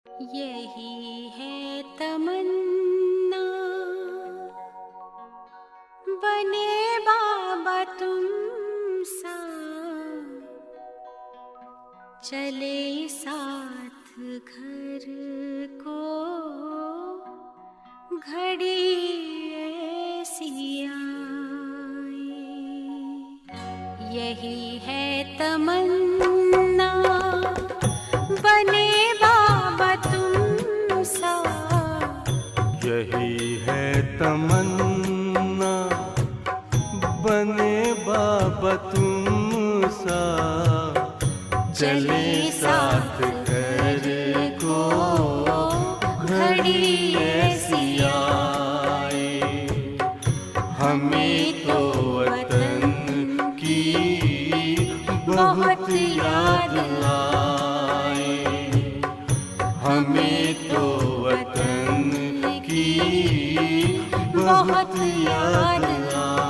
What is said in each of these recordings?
यही है तमन्ना, बने बाबा तुम सा, चले साथ घर को घड़ी ऐसी आए। यही है तमन्ना, बने बाबा तुम सा, यही है तमन्ना, बने बाबा तुम सा, चले साथ घर को घड़ी ऐसी आए। हमें तो वतन की बहुत याद आए, हमें तो वतन की बहुत याद आए।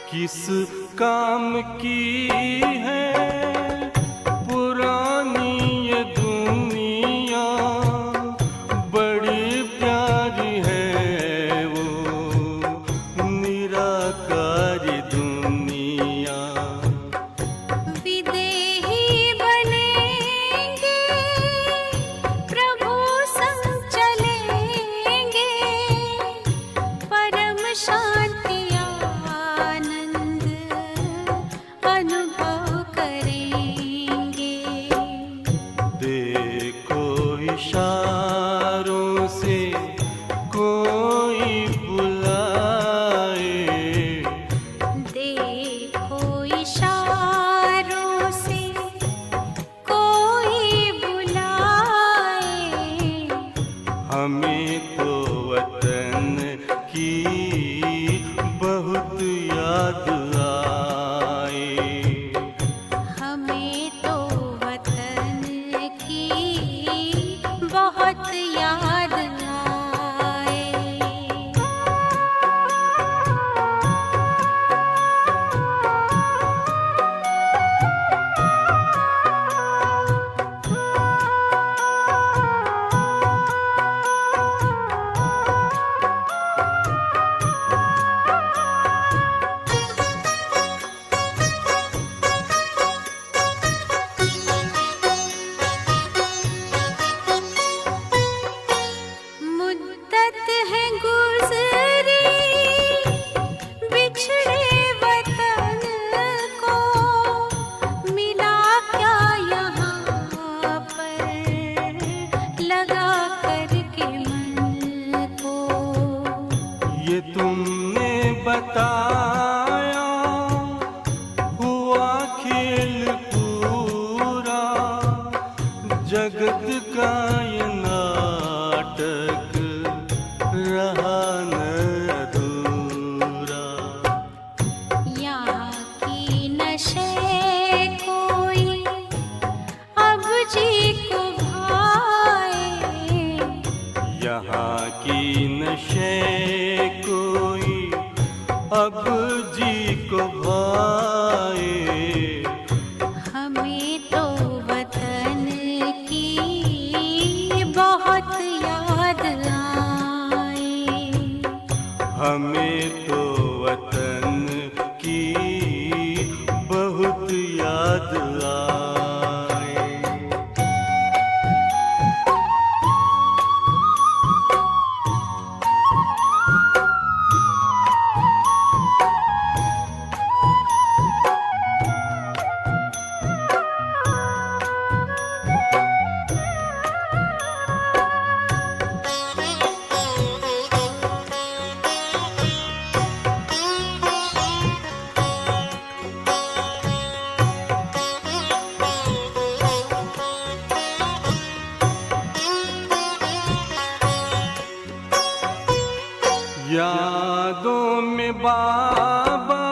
किस काम की है पुरानी ये दुनिया, बड़ी प्यारी है वो निराकारी दुनिया। विदेही बनेंगे प्रभु संग चलेंगे, परम शांति अनुभव करेंगे। देखो इशारों से कोई बुलाए, देखो इशारों से कोई बुलाए। हमें तो वतन की बहुत याद आए, हमें तो वतन की बहुत याद आए। मुद्दत है गुज़री बिछड़े वतन को, मिला क्या यहाँ पर लगा करके मन को। ये तुमने बताया हुआ खेल पूरा, जगत का ये नाटक रहा न अधूरा। यहाँ की नशे कोई अब जी को भाए, यहाँ की नशे कोई अब जी को भाए। हमें तो वतन की बहुत याद आए, हमें तो वतन की बहुत याद आए। में बाबा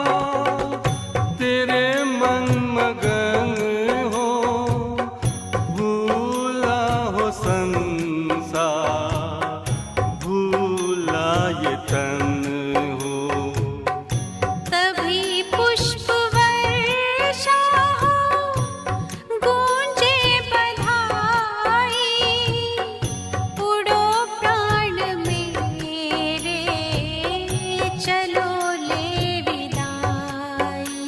तेरे मन मगन हो, भूला हो संसार, भूला ये तन हो। तभी पुष्प वर्षा हो, गूंजे बधाई, उड़ो प्राण मेरे, चलो ले विदाई।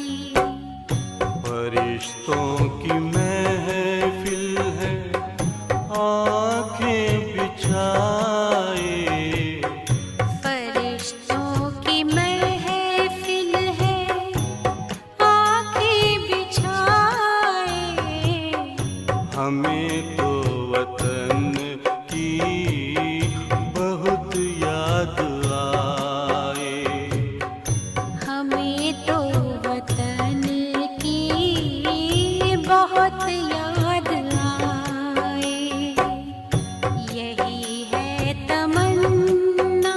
फरिश्तों की महफिल है, आंखें बिछाए, फरिश्तों की महफिल है, आंखें बिछाए। हमें तो वतन की बहुत याद आए। हमें तो वतन की बहुत याद आए। यही है तमन्ना,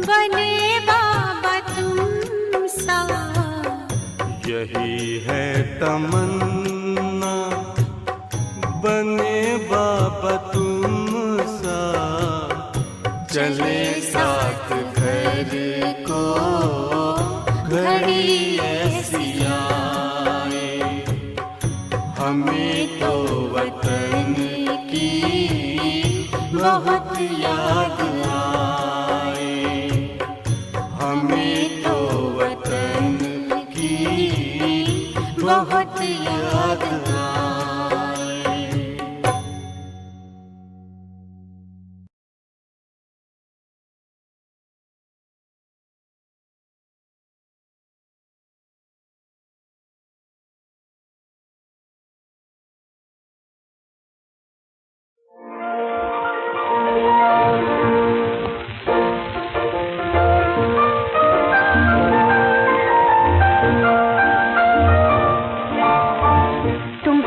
बने बाबा तुम सा। यही है तमन्ना, बने बाबा तुम सा। चले साथ घर को घड़ी ऐसी आए। हमें तो वतन की बहुत याद आए। हमें तो वतन की बहुत याद आए। तुम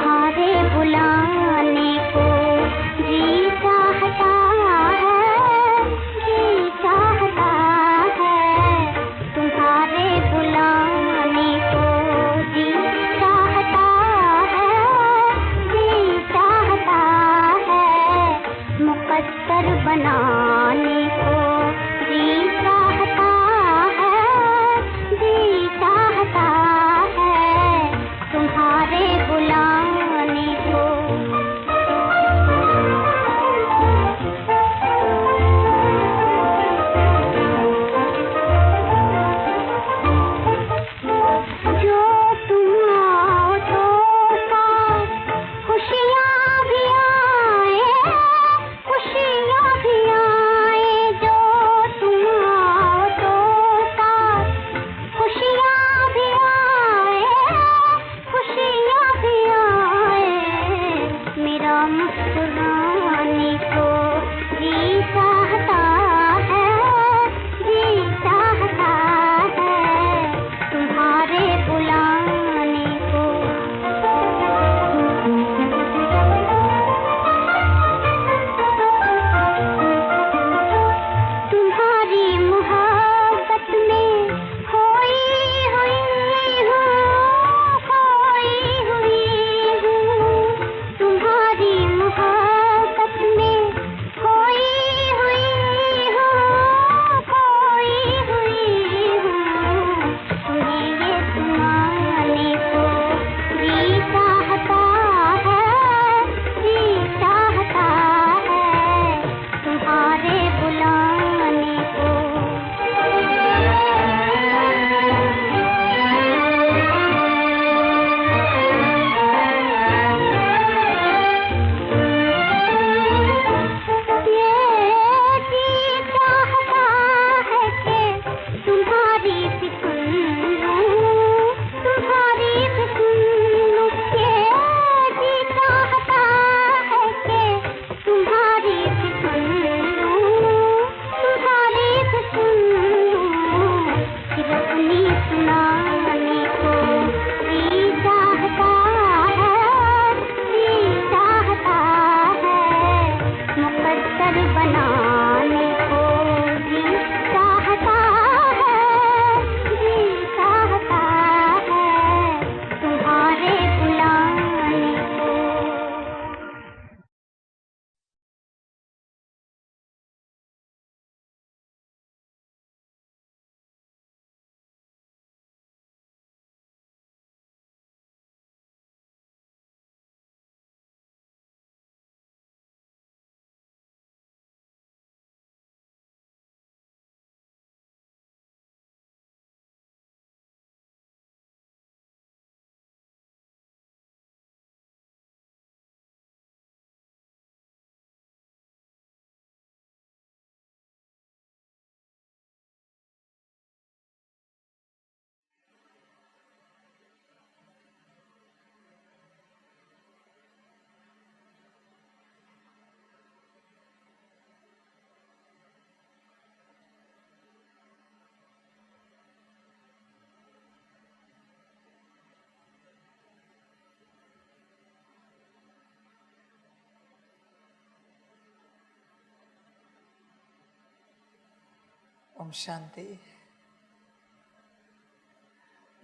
ओम शांति।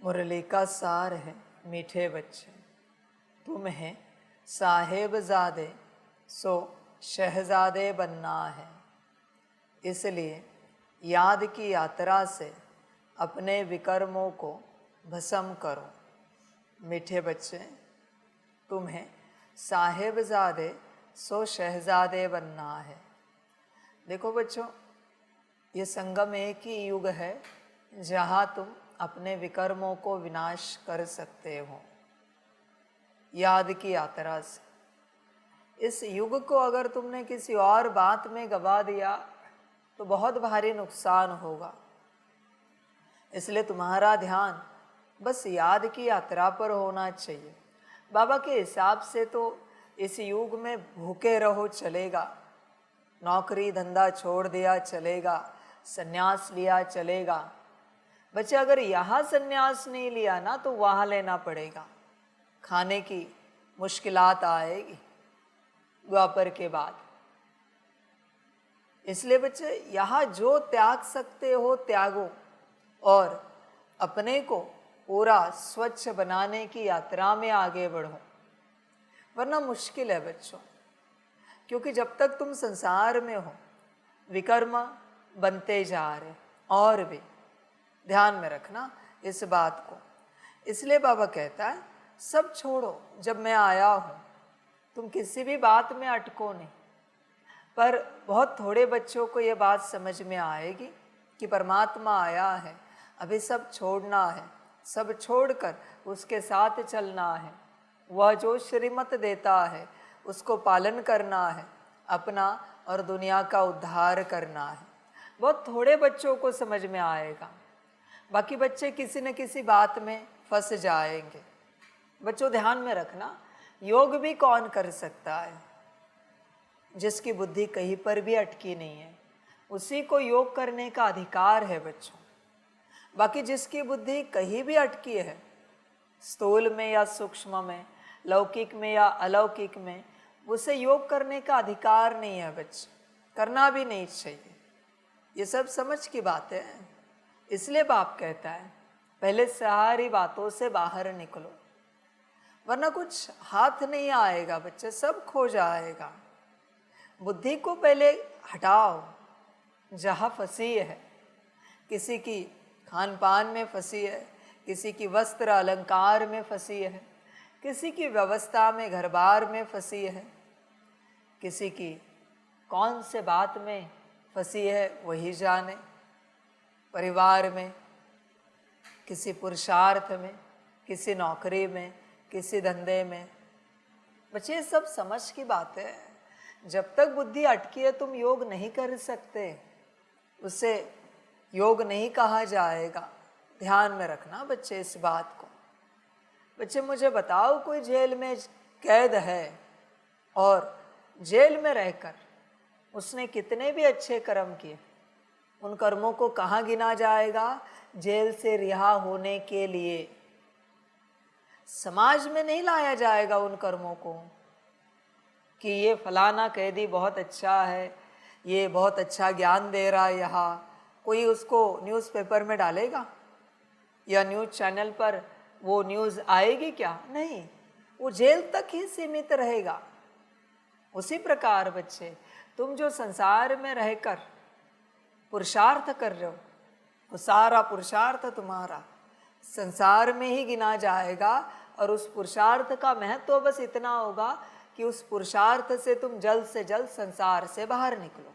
मुरली का सार है मीठे बच्चे, तुम्हें साहेबजादे सो शहजादे बनना है। इसलिए याद की यात्रा से अपने विकर्मों को भस्म करो। मीठे बच्चे, तुम्हें साहेबजादे सो शहजादे बनना है। देखो बच्चों, ये संगम एक ही युग है जहाँ तुम अपने विकर्मों को विनाश कर सकते हो याद की यात्रा से। इस युग को अगर तुमने किसी और बात में गवा दिया तो बहुत भारी नुकसान होगा। इसलिए तुम्हारा ध्यान बस याद की यात्रा पर होना चाहिए। बाबा के हिसाब से तो इस युग में भूखे रहो चलेगा, नौकरी धंधा छोड़ दिया चलेगा, संन्यास लिया चलेगा। बच्चे अगर यहाँ संन्यास नहीं लिया ना तो वहाँ लेना पड़ेगा, खाने की मुश्किलात आएगी द्वापर के बाद। इसलिए बच्चे यहाँ जो त्याग सकते हो त्यागो और अपने को पूरा स्वच्छ बनाने की यात्रा में आगे बढ़ो, वरना मुश्किल है बच्चों। क्योंकि जब तक तुम संसार में हो विकर्म बनते जा रहे, और भी ध्यान में रखना इस बात को। इसलिए बाबा कहता है सब छोड़ो, जब मैं आया हूँ तुम किसी भी बात में अटको नहीं। पर बहुत थोड़े बच्चों को ये बात समझ में आएगी कि परमात्मा आया है, अभी सब छोड़ना है, सब छोड़कर उसके साथ चलना है। वह जो श्रीमत देता है उसको पालन करना है, अपना और दुनिया का उद्धार करना है। बहुत थोड़े बच्चों को समझ में आएगा, बाकी बच्चे किसी न किसी बात में फंस जाएंगे। बच्चों ध्यान में रखना, योग भी कौन कर सकता है? जिसकी बुद्धि कहीं पर भी अटकी नहीं है उसी को योग करने का अधिकार है बच्चों। बाकी जिसकी बुद्धि कहीं भी अटकी है, स्थूल में या सूक्ष्म में, लौकिक में या अलौकिक में, उसे योग करने का अधिकार नहीं है बच्चे, करना भी नहीं चाहिए। ये सब समझ की बातें हैं। इसलिए बाप कहता है पहले सारी बातों से बाहर निकलो, वरना कुछ हाथ नहीं आएगा बच्चे, सब खो जाएगा। बुद्धि को पहले हटाओ जहाँ फंसी है। किसी की खान पान में फंसी है, किसी की वस्त्र अलंकार में फंसी है, किसी की व्यवस्था में घर बार में फंसी है, किसी की कौन से बात में फंसी है वही जाने, परिवार में, किसी पुरुषार्थ में, किसी नौकरी में, किसी धंधे में। बच्चे सब समझ की बात है। जब तक बुद्धि अटकी है तुम योग नहीं कर सकते, उसे योग नहीं कहा जाएगा। ध्यान में रखना बच्चे इस बात को। बच्चे मुझे बताओ, कोई जेल में कैद है और जेल में रहकर उसने कितने भी अच्छे कर्म किए, उन कर्मों को कहाँ गिना जाएगा? जेल से रिहा होने के लिए। समाज में नहीं लाया जाएगा उन कर्मों को कि ये फलाना कैदी बहुत अच्छा है, ये बहुत अच्छा ज्ञान दे रहा है। यहाँ कोई उसको न्यूज़पेपर में डालेगा या न्यूज़ चैनल पर वो न्यूज़ आएगी क्या? नहीं, वो जेल तक ही सीमित रहेगा। उसी प्रकार बच्चे, तुम जो संसार में रहकर पुरुषार्थ कर रहे हो, वो सारा पुरुषार्थ तुम्हारा संसार में ही गिना जाएगा। और उस पुरुषार्थ का महत्व बस इतना होगा कि उस पुरुषार्थ से तुम जल्द से जल्द संसार से बाहर निकलो।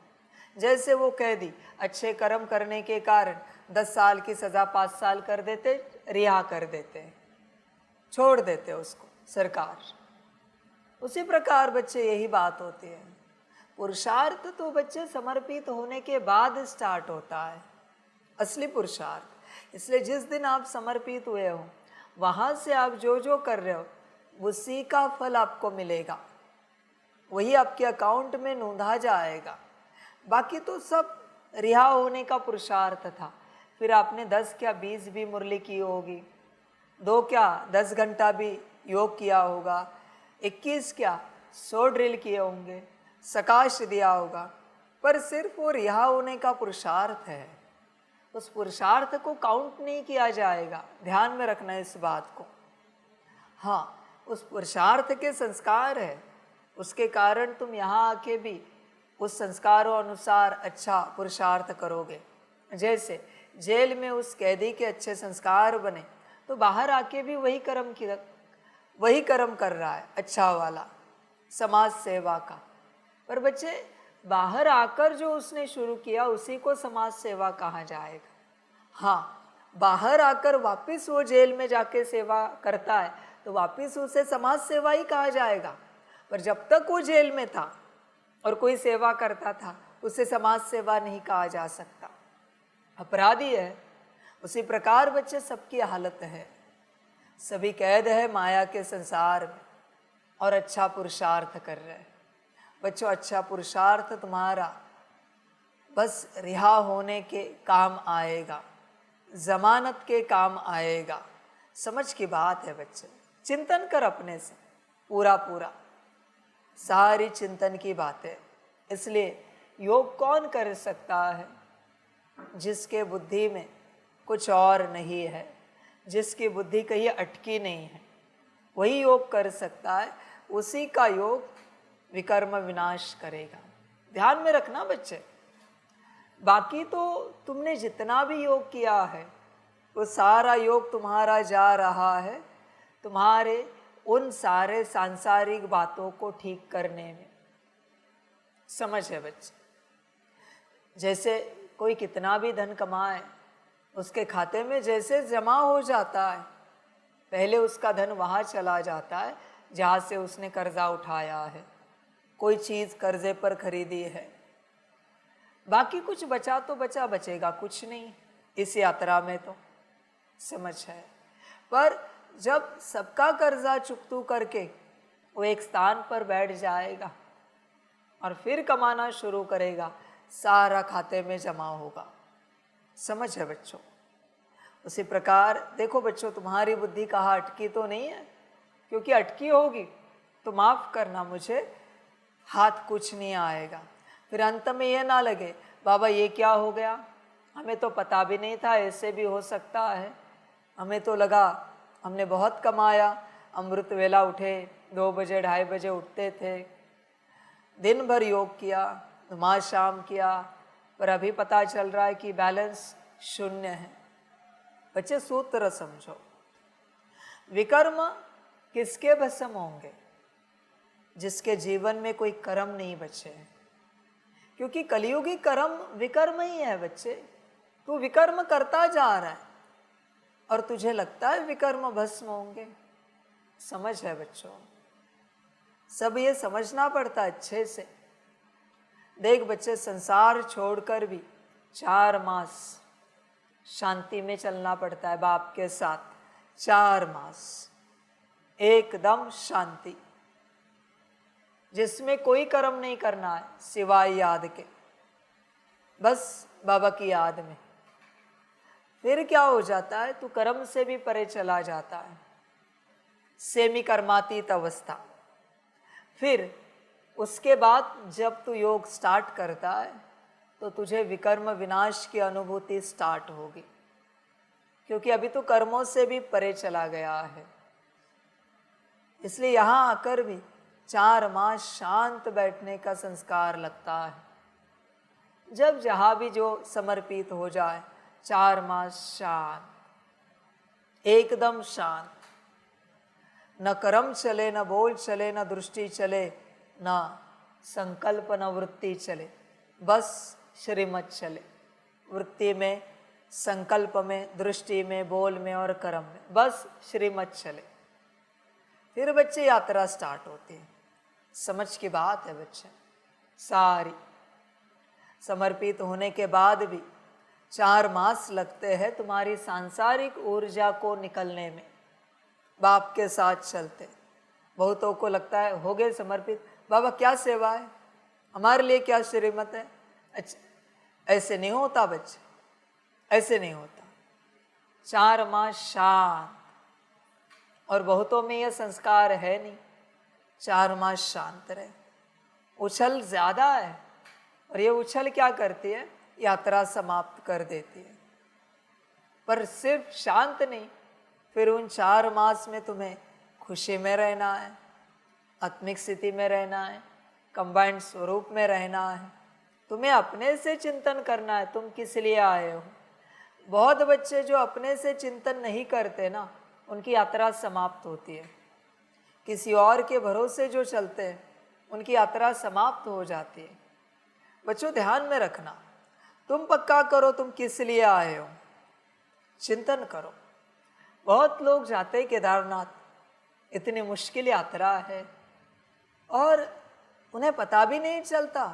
जैसे वो कैदी अच्छे कर्म करने के कारण 10 साल की सज़ा 5 साल कर देते, रिहा कर देते, छोड़ देते उसको सरकार। उसी प्रकार बच्चे यही बात होती है। पुरुषार्थ तो बच्चे समर्पित होने के बाद स्टार्ट होता है, असली पुरुषार्थ। इसलिए जिस दिन आप समर्पित हुए हो, वहाँ से आप जो जो कर रहे हो उसी का फल आपको मिलेगा, वही आपके अकाउंट में नोंधा जाएगा। बाकी तो सब रिहा होने का पुरुषार्थ था। फिर आपने 10 क्या 20 भी मुरली की होगी, 2 क्या 10 घंटा भी योग किया होगा, 21 क्या 100 ड्रिल किए होंगे, सकाश दिया होगा, पर सिर्फ वो रिहा होने का पुरुषार्थ है। उस पुरुषार्थ को काउंट नहीं किया जाएगा। ध्यान में रखना इस बात को। हाँ, उस पुरुषार्थ के संस्कार है, उसके कारण तुम यहाँ आके भी उस संस्कारों अनुसार अच्छा पुरुषार्थ करोगे। जैसे जेल में उस कैदी के अच्छे संस्कार बने तो बाहर आके भी वही कर्म कर रहा है, अच्छा वाला समाज सेवा का। पर बच्चे, बाहर आकर जो उसने शुरू किया उसी को समाज सेवा कहा जाएगा। हाँ, बाहर आकर वापस वो जेल में जाके सेवा करता है तो वापस उसे समाज सेवा ही कहा जाएगा। पर जब तक वो जेल में था और कोई सेवा करता था उसे समाज सेवा नहीं कहा जा सकता, अपराधी है। उसी प्रकार बच्चे सबकी हालत है, सभी कैद है माया के संसार में और अच्छा पुरुषार्थ कर रहे हैं। बच्चों, अच्छा पुरुषार्थ तुम्हारा बस रिहा होने के काम आएगा, जमानत के काम आएगा। समझ की बात है बच्चे, चिंतन कर अपने से पूरा सारी चिंतन की बात है। इसलिए योग कौन कर सकता है? जिसके बुद्धि में कुछ और नहीं है, जिसकी बुद्धि कहीं अटकी नहीं है, वही योग कर सकता है। उसी का योग विकर्म विनाश करेगा। ध्यान में रखना बच्चे, बाकी तो तुमने जितना भी योग किया है वो सारा योग तुम्हारा जा रहा है तुम्हारे उन सारे सांसारिक बातों को ठीक करने में। समझ है बच्चे? जैसे कोई कितना भी धन कमाए, उसके खाते में जैसे जमा हो जाता है, पहले उसका धन वहाँ चला जाता है जहाँ से उसने कर्जा उठाया है, कोई चीज़ कर्जे पर खरीदी है, बाकी कुछ बचा तो बचेगा कुछ नहीं इस यात्रा में तो। समझ है? पर जब सबका कर्जा चुकतू करके वो एक स्थान पर बैठ जाएगा और फिर कमाना शुरू करेगा, सारा खाते में जमा होगा। समझ है बच्चों? उसी प्रकार देखो बच्चों, तुम्हारी बुद्धि कहाँ अटकी तो नहीं है, क्योंकि अटकी होगी तो माफ़ करना मुझे, हाथ कुछ नहीं आएगा। फिर अंत में ये ना लगे बाबा ये क्या हो गया, हमें तो पता भी नहीं था ऐसे भी हो सकता है, हमें तो लगा हमने बहुत कमाया, अमृत वेला उठे 2 बजे 2:30 बजे उठते थे, दिन भर योग किया, नमाज शाम किया, पर अभी पता चल रहा है कि बैलेंस 0 है। बच्चे सूत्र समझो, विकर्म किसके भस्म होंगे? जिसके जीवन में कोई कर्म नहीं बचे, क्योंकि कलियुगी कर्म विकर्म ही है बच्चे। तू विकर्म करता जा रहा है और तुझे लगता है विकर्म भस्म होंगे। समझ है बच्चों? सब ये समझना पड़ता है अच्छे से। देख बच्चे, संसार छोड़कर भी 4 मास शांति में चलना पड़ता है बाप के साथ। 4 मास एकदम शांति, जिसमें कोई कर्म नहीं करना है सिवाय याद के, बस बाबा की याद में। फिर क्या हो जाता है, तू कर्म से भी परे चला जाता है, सेमी कर्मातीत अवस्था। फिर उसके बाद जब तू योग स्टार्ट करता है तो तुझे विकर्म विनाश की अनुभूति स्टार्ट होगी, क्योंकि अभी तो कर्मों से भी परे चला गया है। इसलिए यहाँ आकर भी 4 मास शांत बैठने का संस्कार लगता है। जब जहाँ भी जो समर्पित हो जाए, 4 मास शांत, एकदम शांत, न कर्म चले, न बोल चले, न दृष्टि चले, न संकल्प, न वृत्ति चले, बस श्रीमत चले। वृत्ति में, संकल्प में, दृष्टि में, बोल में और कर्म में बस श्रीमत चले। फिर बच्चे यात्रा स्टार्ट होती है। समझ की बात है बच्चे? सारी समर्पित होने के बाद भी 4 मास लगते हैं तुम्हारी सांसारिक ऊर्जा को निकलने में, बाप के साथ चलते। बहुतों को लगता है हो गए समर्पित, बाबा क्या सेवा है, हमारे लिए क्या श्रीमत है। अच्छा, ऐसे नहीं होता बच्चे, ऐसे नहीं होता। 4 मास शांत, और बहुतों में यह संस्कार है नहीं। 4 मास शांत रहे। उछल ज़्यादा है, और ये उछल क्या करती है, यात्रा समाप्त कर देती है। पर सिर्फ शांत नहीं, फिर उन 4 मास में तुम्हें खुशी में रहना है, आत्मिक स्थिति में रहना है, कंबाइंड स्वरूप में रहना है। तुम्हें अपने से चिंतन करना है, तुम किस लिए आए हो। बहुत बच्चे जो अपने से चिंतन नहीं करते ना, उनकी यात्रा समाप्त होती है। किसी और के भरोसे जो चलते हैं, उनकी यात्रा समाप्त हो जाती है। बच्चों ध्यान में रखना, तुम पक्का करो तुम किस लिए आए हो, चिंतन करो। बहुत लोग जाते हैं केदारनाथ, इतनी मुश्किल यात्रा है और उन्हें पता भी नहीं चलता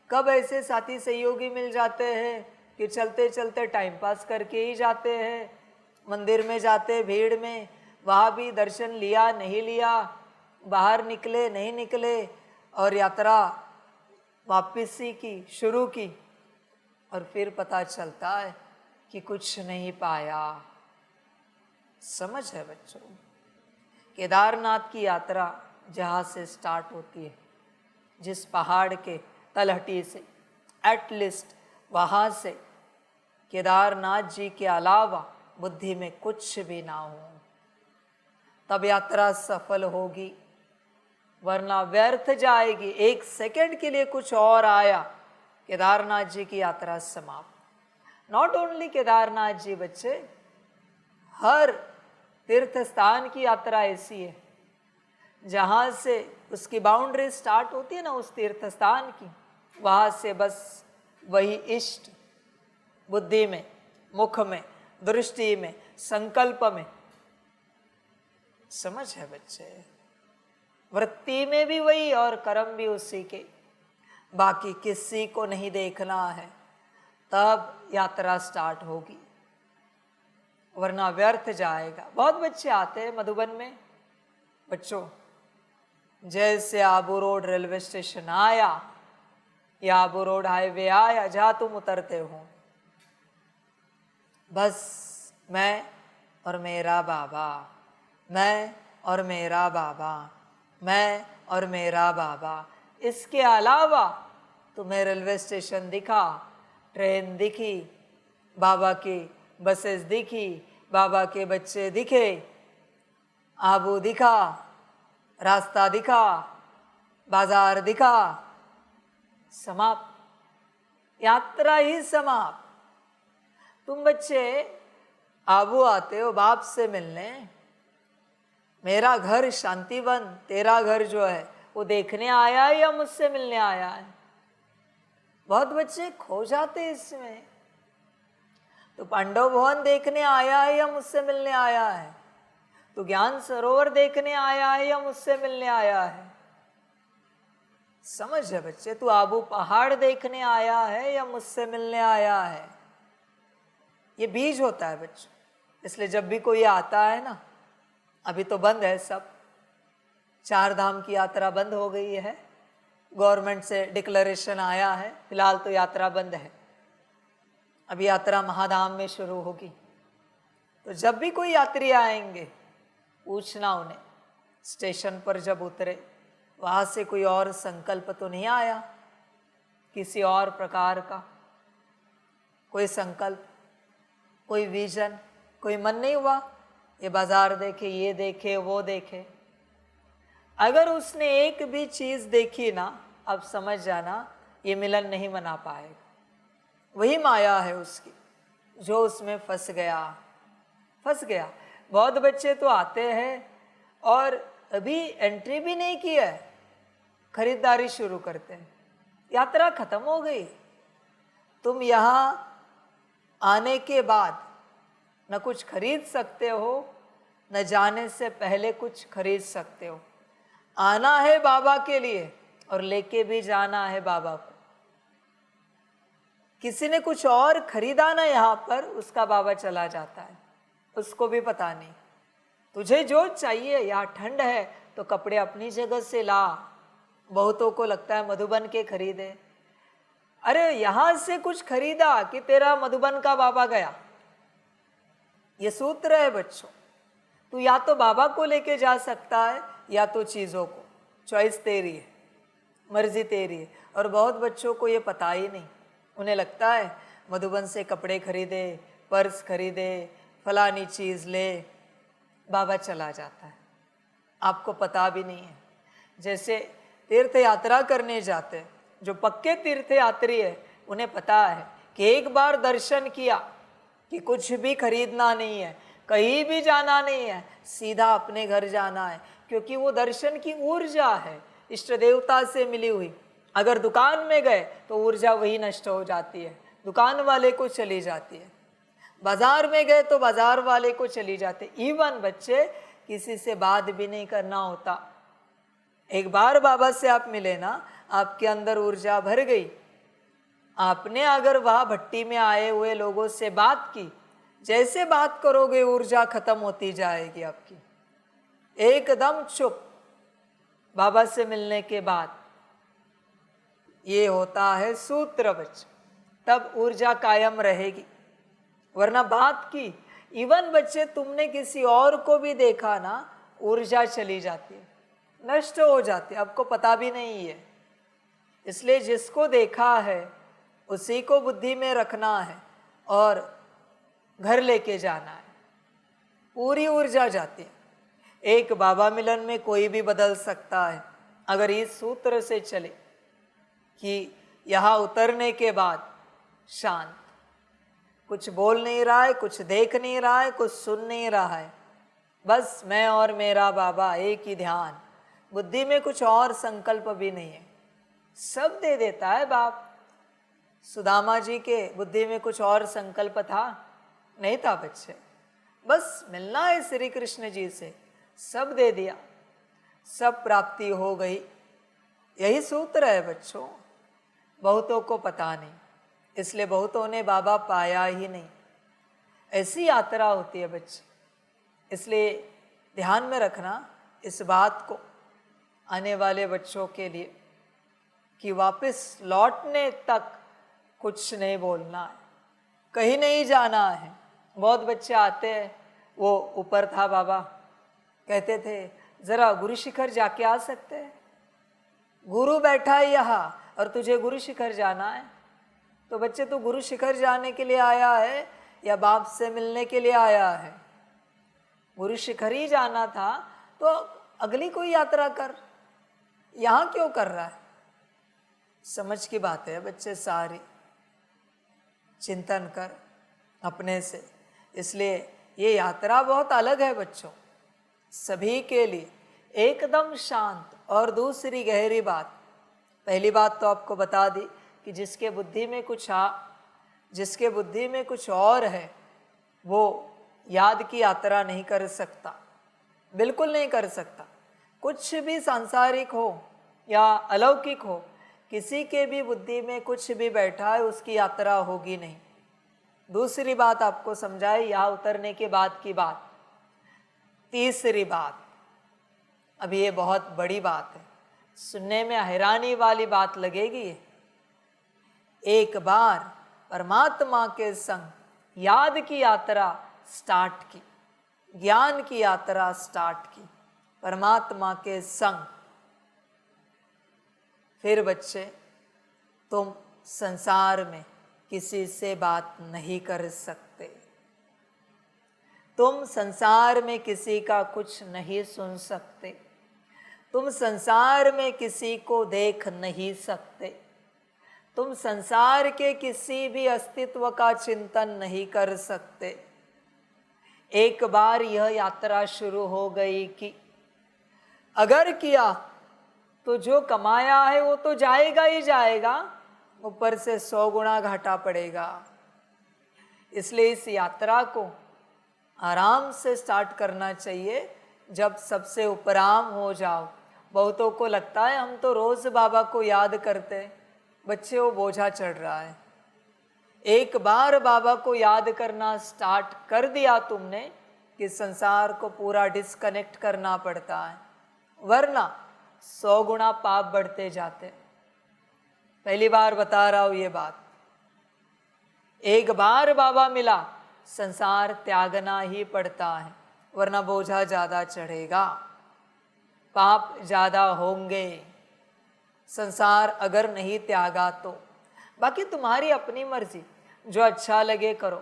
कब ऐसे साथी सहयोगी मिल जाते हैं कि चलते चलते टाइम पास करके ही जाते हैं। मंदिर में जाते भीड़ में, वहाँ भी दर्शन लिया नहीं लिया, बाहर निकले नहीं निकले और यात्रा वापसी की शुरू की और फिर पता चलता है कि कुछ नहीं पाया। समझ है बच्चों, केदारनाथ की यात्रा जहाँ से स्टार्ट होती है, जिस पहाड़ के तलहटी से, एटलीस्ट वहाँ से केदारनाथ जी के अलावा बुद्धि में कुछ भी ना हो, तब यात्रा सफल होगी, वरना व्यर्थ जाएगी। 1 सेकंड के लिए कुछ और आया, केदारनाथ जी की यात्रा समाप्त। नॉट ओनली केदारनाथ जी बच्चे, हर तीर्थ स्थान की यात्रा ऐसी है जहाँ से उसकी बाउंड्री स्टार्ट होती है ना, उस तीर्थ स्थान की, वहाँ से बस वही इष्ट बुद्धि में, मुख में, दृष्टि में, संकल्प में। समझ है बच्चे, वृत्ति में भी वही और कर्म भी उसी के, बाकी किसी को नहीं देखना है, तब यात्रा स्टार्ट होगी, वरना व्यर्थ जाएगा। बहुत बच्चे आते हैं मधुबन में। बच्चों जैसे आबू रोड रेलवे स्टेशन आया या आबू रोड हाईवे आया, जहाँ तुम उतरते हो, बस मैं और मेरा बाबा, मैं और मेरा बाबा, मैं और मेरा बाबा। इसके अलावा तुम्हें रेलवे स्टेशन दिखा, ट्रेन दिखी, बाबा की बसेस दिखी, बाबा के बच्चे दिखे, आबू दिखा, रास्ता दिखा, बाजार दिखा, समाप्त, यात्रा ही समाप्त। तुम बच्चे आबू आते हो बाप से मिलने, मेरा घर शांतिवन, तेरा घर जो है वो देखने आया है या मुझसे मिलने आया है। बहुत बच्चे खो जाते इसमें। तो पांडव भवन देखने आया है या मुझसे मिलने आया है, तो ज्ञान सरोवर देखने आया है या मुझसे मिलने आया है। समझ है बच्चे, तू आबू पहाड़ देखने आया है या मुझसे मिलने आया है। ये बीज होता है बच्चों। इसलिए जब भी कोई आता है ना, अभी तो बंद है सब, 4 धाम की यात्रा बंद हो गई है, गवर्नमेंट से डिक्लेरेशन आया है, फिलहाल तो यात्रा बंद है, अभी यात्रा महाधाम में शुरू होगी। तो जब भी कोई यात्री आएंगे, पूछना उन्हें स्टेशन पर जब उतरे, वहाँ से कोई और संकल्प तो नहीं आया, किसी और प्रकार का कोई संकल्प, कोई विजन, कोई मन नहीं हुआ ये बाजार देखे, ये देखे, वो देखे। अगर उसने एक भी चीज देखी ना, अब समझ जाना ये मिलन नहीं मना पाएगा। वही माया है उसकी, जो उसमें फंस गया, फंस गया। बहुत बच्चे तो आते हैं और अभी एंट्री भी नहीं की है, खरीदारी शुरू करते हैं, यात्रा खत्म हो गई। तुम यहाँ आने के बाद न कुछ खरीद सकते हो, न जाने से पहले कुछ खरीद सकते हो। आना है बाबा के लिए और लेके भी जाना है बाबा को। किसी ने कुछ और खरीदा ना यहाँ पर, उसका बाबा चला जाता है, उसको भी पता नहीं। तुझे जो चाहिए, यहाँ ठंड है तो कपड़े अपनी जगह से ला। बहुतों को लगता है मधुबन के खरीदे, अरे यहाँ से कुछ खरीदा कि तेरा मधुबन का बाबा गया। ये सूत्र है बच्चों। तू या तो बाबा को लेके जा सकता है या तो चीज़ों को, चॉइस तेरी है, मर्जी तेरी है। और बहुत बच्चों को ये पता ही नहीं, उन्हें लगता है मधुबन से कपड़े खरीदे, पर्स खरीदे, फलानी चीज़ ले, बाबा चला जाता है, आपको पता भी नहीं है। जैसे तीर्थ यात्रा करने जाते हैं, जो पक्के तीर्थ यात्री है उन्हें पता है कि एक बार दर्शन किया कि कुछ भी खरीदना नहीं है, कहीं भी जाना नहीं है, सीधा अपने घर जाना है, क्योंकि वो दर्शन की ऊर्जा है इष्ट देवता से मिली हुई। अगर दुकान में गए तो ऊर्जा वही नष्ट हो जाती है, दुकान वाले को चली जाती है। बाजार में गए तो बाजार वाले को चली जाते। इवन बच्चे किसी से बात भी नहीं करना होता, एक बार बाबा से आप मिले ना, आपके अंदर ऊर्जा भर गई। आपने अगर वहाँ भट्टी में आए हुए लोगों से बात की, जैसे बात करोगे ऊर्जा खत्म होती जाएगी आपकी, एकदम चुप। बाबा से मिलने के बाद ये होता है सूत्र बच्चे, तब ऊर्जा कायम रहेगी, वरना बात की। इवन बच्चे तुमने किसी और को भी देखा ना, ऊर्जा चली जाती है, नष्ट हो जाती है, आपको पता भी नहीं है। इसलिए जिसको देखा है उसी को बुद्धि में रखना है और घर लेके जाना है, पूरी ऊर्जा जाती है। एक बाबा मिलन में कोई भी बदल सकता है अगर इस सूत्र से चले कि यहाँ उतरने के बाद शांत, कुछ बोल नहीं रहा है, कुछ देख नहीं रहा है, कुछ सुन नहीं रहा है, बस मैं और मेरा बाबा, एक ही ध्यान, बुद्धि में कुछ और संकल्प भी नहीं है, सब दे देता है बाप। सुदामा जी के बुद्धि में कुछ और संकल्प था? नहीं था बच्चे, बस मिलना है श्री कृष्ण जी से, सब दे दिया, सब प्राप्ति हो गई। यही सूत्र है बच्चों, बहुतों को पता नहीं, इसलिए बहुतों ने बाबा पाया ही नहीं। ऐसी यात्रा होती है बच्चे, इसलिए ध्यान में रखना इस बात को आने वाले बच्चों के लिए कि वापस लौटने तक कुछ नहीं बोलना है, कहीं नहीं जाना है। बहुत बच्चे आते हैं, वो ऊपर था बाबा, कहते थे ज़रा गुरु शिखर जाके आ सकते हैं, गुरु बैठा है यहाँ और तुझे गुरु शिखर जाना है। तो बच्चे, तू गुरु शिखर जाने के लिए आया है या बाप से मिलने के लिए आया है? गुरु शिखर ही जाना था तो अगली कोई यात्रा कर, यहाँ क्यों कर रहा है? समझ की बात है बच्चे, सारी चिंतन कर अपने से। इसलिए ये यात्रा बहुत अलग है बच्चों, सभी के लिए एकदम शांत। और दूसरी गहरी बात, पहली बात तो आपको बता दी कि जिसके बुद्धि में कुछ जिसके बुद्धि में कुछ और है वो याद की यात्रा नहीं कर सकता, बिल्कुल नहीं कर सकता। कुछ भी सांसारिक हो या अलौकिक हो, किसी के भी बुद्धि में कुछ भी बैठा है उसकी यात्रा होगी नहीं। दूसरी बात आपको समझाए यहाँ उतरने के बाद की बात। तीसरी बात, अभी ये बहुत बड़ी बात है, सुनने में हैरानी वाली बात लगेगी। एक बार परमात्मा के संग याद की यात्रा स्टार्ट की, ज्ञान की यात्रा स्टार्ट की परमात्मा के संग, फिर बच्चे तुम संसार में किसी से बात नहीं कर सकते, तुम संसार में किसी का कुछ नहीं सुन सकते, तुम संसार में किसी को देख नहीं सकते, तुम संसार के किसी भी अस्तित्व का चिंतन नहीं कर सकते। एक बार यह यात्रा शुरू हो गई कि अगर किया तो जो कमाया है वो तो जाएगा ही जाएगा, ऊपर से 100 गुना घाटा पड़ेगा। इसलिए इस यात्रा को आराम से स्टार्ट करना चाहिए, जब सबसे उपराम हो जाओ। बहुतों को लगता है हम तो रोज बाबा को याद करते, बच्चे वो बोझा चढ़ रहा है। एक बार बाबा को याद करना स्टार्ट कर दिया तुमने कि संसार को पूरा डिस्कनेक्ट करना पड़ता है, वरना 100 गुना पाप बढ़ते जाते। पहली बार बता रहा हूं ये बात, एक बार बाबा मिला, संसार त्यागना ही पड़ता है, वरना बोझा ज्यादा चढ़ेगा, पाप ज्यादा होंगे। संसार अगर नहीं त्यागा तो बाकी तुम्हारी अपनी मर्जी, जो अच्छा लगे करो।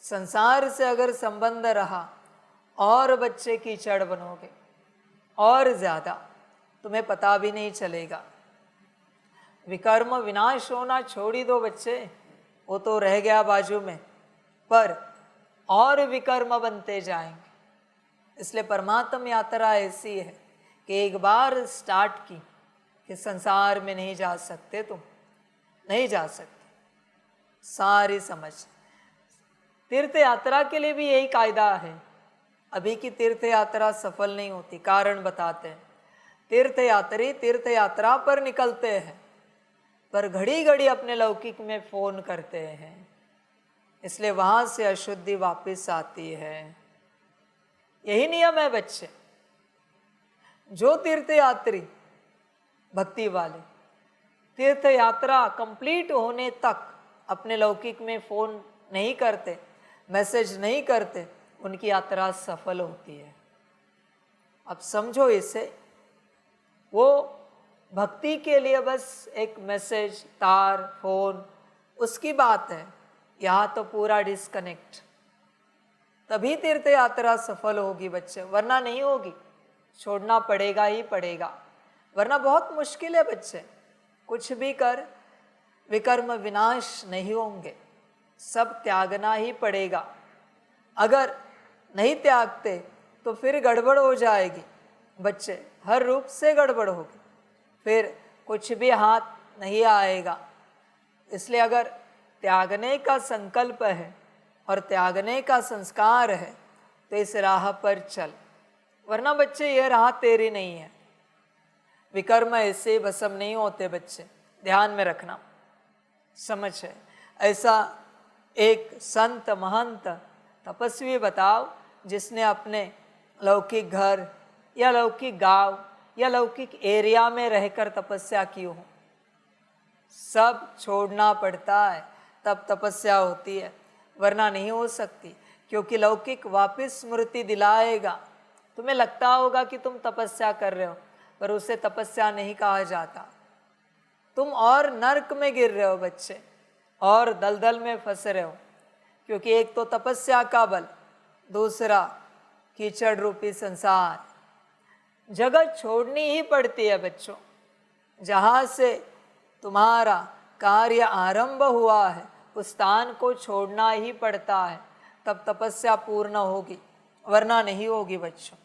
संसार से अगर संबंध रहा और बच्चे कीचड़ बनोगे, और ज़्यादा तुम्हें पता भी नहीं चलेगा। विकर्म विनाश होना छोड़ ही दो बच्चे, वो तो रह गया बाजू में, पर और विकर्म बनते जाएंगे। इसलिए परमात्म यात्रा ऐसी है कि एक बार स्टार्ट की कि संसार में नहीं जा सकते, तुम नहीं जा सकते। सारी समझ तीर्थ यात्रा के लिए भी यही कायदा है। अभी की तीर्थ यात्रा सफल नहीं होती, कारण बताते हैं। तीर्थयात्री तीर्थ यात्रा पर निकलते हैं, पर घड़ी घड़ी अपने लौकिक में फोन करते हैं, इसलिए वहां से अशुद्धि वापस आती है। यही नियम है बच्चे। जो तीर्थयात्री भक्ति वाले तीर्थ यात्रा कंप्लीट होने तक अपने लौकिक में फोन नहीं करते, मैसेज नहीं करते, उनकी यात्रा सफल होती है। अब समझो इसे, वो भक्ति के लिए बस एक मैसेज, तार, फोन, उसकी बात है। यहाँ तो पूरा डिस्कनेक्ट, तभी तीर्थ यात्रा सफल होगी बच्चे, वरना नहीं होगी। छोड़ना पड़ेगा ही पड़ेगा, वरना बहुत मुश्किल है बच्चे। कुछ भी कर विकर्म विनाश नहीं होंगे, सब त्यागना ही पड़ेगा। अगर नहीं त्यागते तो फिर गड़बड़ हो जाएगी बच्चे, हर रूप से गड़बड़ होगी, फिर कुछ भी हाथ नहीं आएगा। इसलिए अगर त्यागने का संकल्प है और त्यागने का संस्कार है तो इस राह पर चल, वरना बच्चे ये राह तेरी नहीं है। विकर्म ऐसे भस्म नहीं होते बच्चे, ध्यान में रखना, समझ है। ऐसा एक संत महंत तपस्वी बताओ जिसने अपने लौकिक घर या लौकिक गांव या लौकिक एरिया में रहकर तपस्या की हो। सब छोड़ना पड़ता है तब तपस्या होती है, वरना नहीं हो सकती। क्योंकि लौकिक वापस स्मृति दिलाएगा। तुम्हें लगता होगा कि तुम तपस्या कर रहे हो, पर उसे तपस्या नहीं कहा जाता। तुम और नर्क में गिर रहे हो बच्चे, और दलदल में फंस रहे हो। क्योंकि एक तो तपस्या का बल, दूसरा कीचड़ रूपी संसार। जगह छोड़नी ही पड़ती है बच्चों। जहाँ से तुम्हारा कार्य आरंभ हुआ है उस स्थान को छोड़ना ही पड़ता है, तब तपस्या पूर्ण होगी, वरना नहीं होगी बच्चों।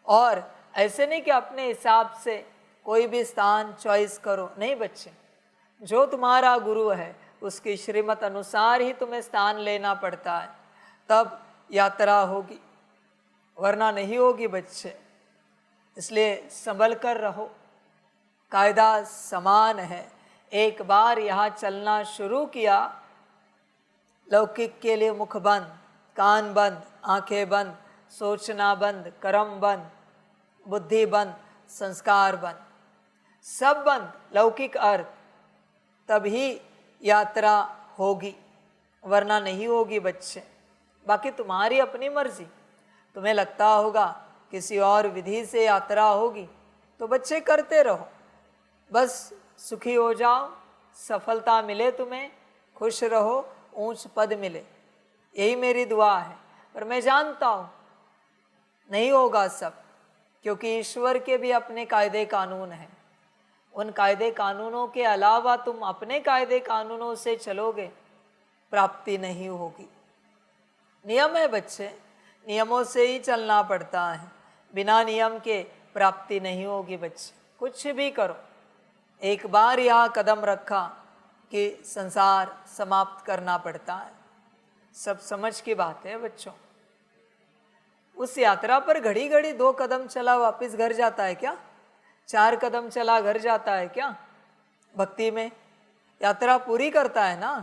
और ऐसे नहीं कि अपने हिसाब से कोई भी स्थान चॉइस करो, नहीं बच्चे। जो तुम्हारा गुरु है उसकी श्रीमत अनुसार ही तुम्हें स्थान लेना पड़ता है, तब यात्रा होगी, वरना नहीं होगी बच्चे। इसलिए संभल कर रहो, कायदा समान है। एक बार यहाँ चलना शुरू किया, लौकिक के लिए मुख बंद, कान बंद, आंखें बंद, सोचना बंद, कर्म बंद, बुद्धि बंद, संस्कार बंद, सब बंद, लौकिक अर्थ, तभी यात्रा होगी, वरना नहीं होगी बच्चे। बाकी तुम्हारी अपनी मर्जी। तुम्हें लगता होगा किसी और विधि से यात्रा होगी तो बच्चे करते रहो, बस सुखी हो जाओ, सफलता मिले तुम्हें, खुश रहो, ऊंच पद मिले, यही मेरी दुआ है। पर मैं जानता हूँ नहीं होगा सब, क्योंकि ईश्वर के भी अपने कायदे कानून हैं। उन कायदे कानूनों के अलावा तुम अपने कायदे कानूनों से चलोगे, प्राप्ति नहीं होगी। नियम है बच्चे, नियमों से ही चलना पड़ता है, बिना नियम के प्राप्ति नहीं होगी बच्चे। कुछ भी करो, एक बार यहाँ कदम रखा कि संसार समाप्त करना पड़ता है। सब समझ की बात है बच्चों। उस यात्रा पर घड़ी घड़ी 2 कदम चला वापस घर जाता है क्या? 4 कदम चला घर जाता है क्या? भक्ति में यात्रा पूरी करता है ना।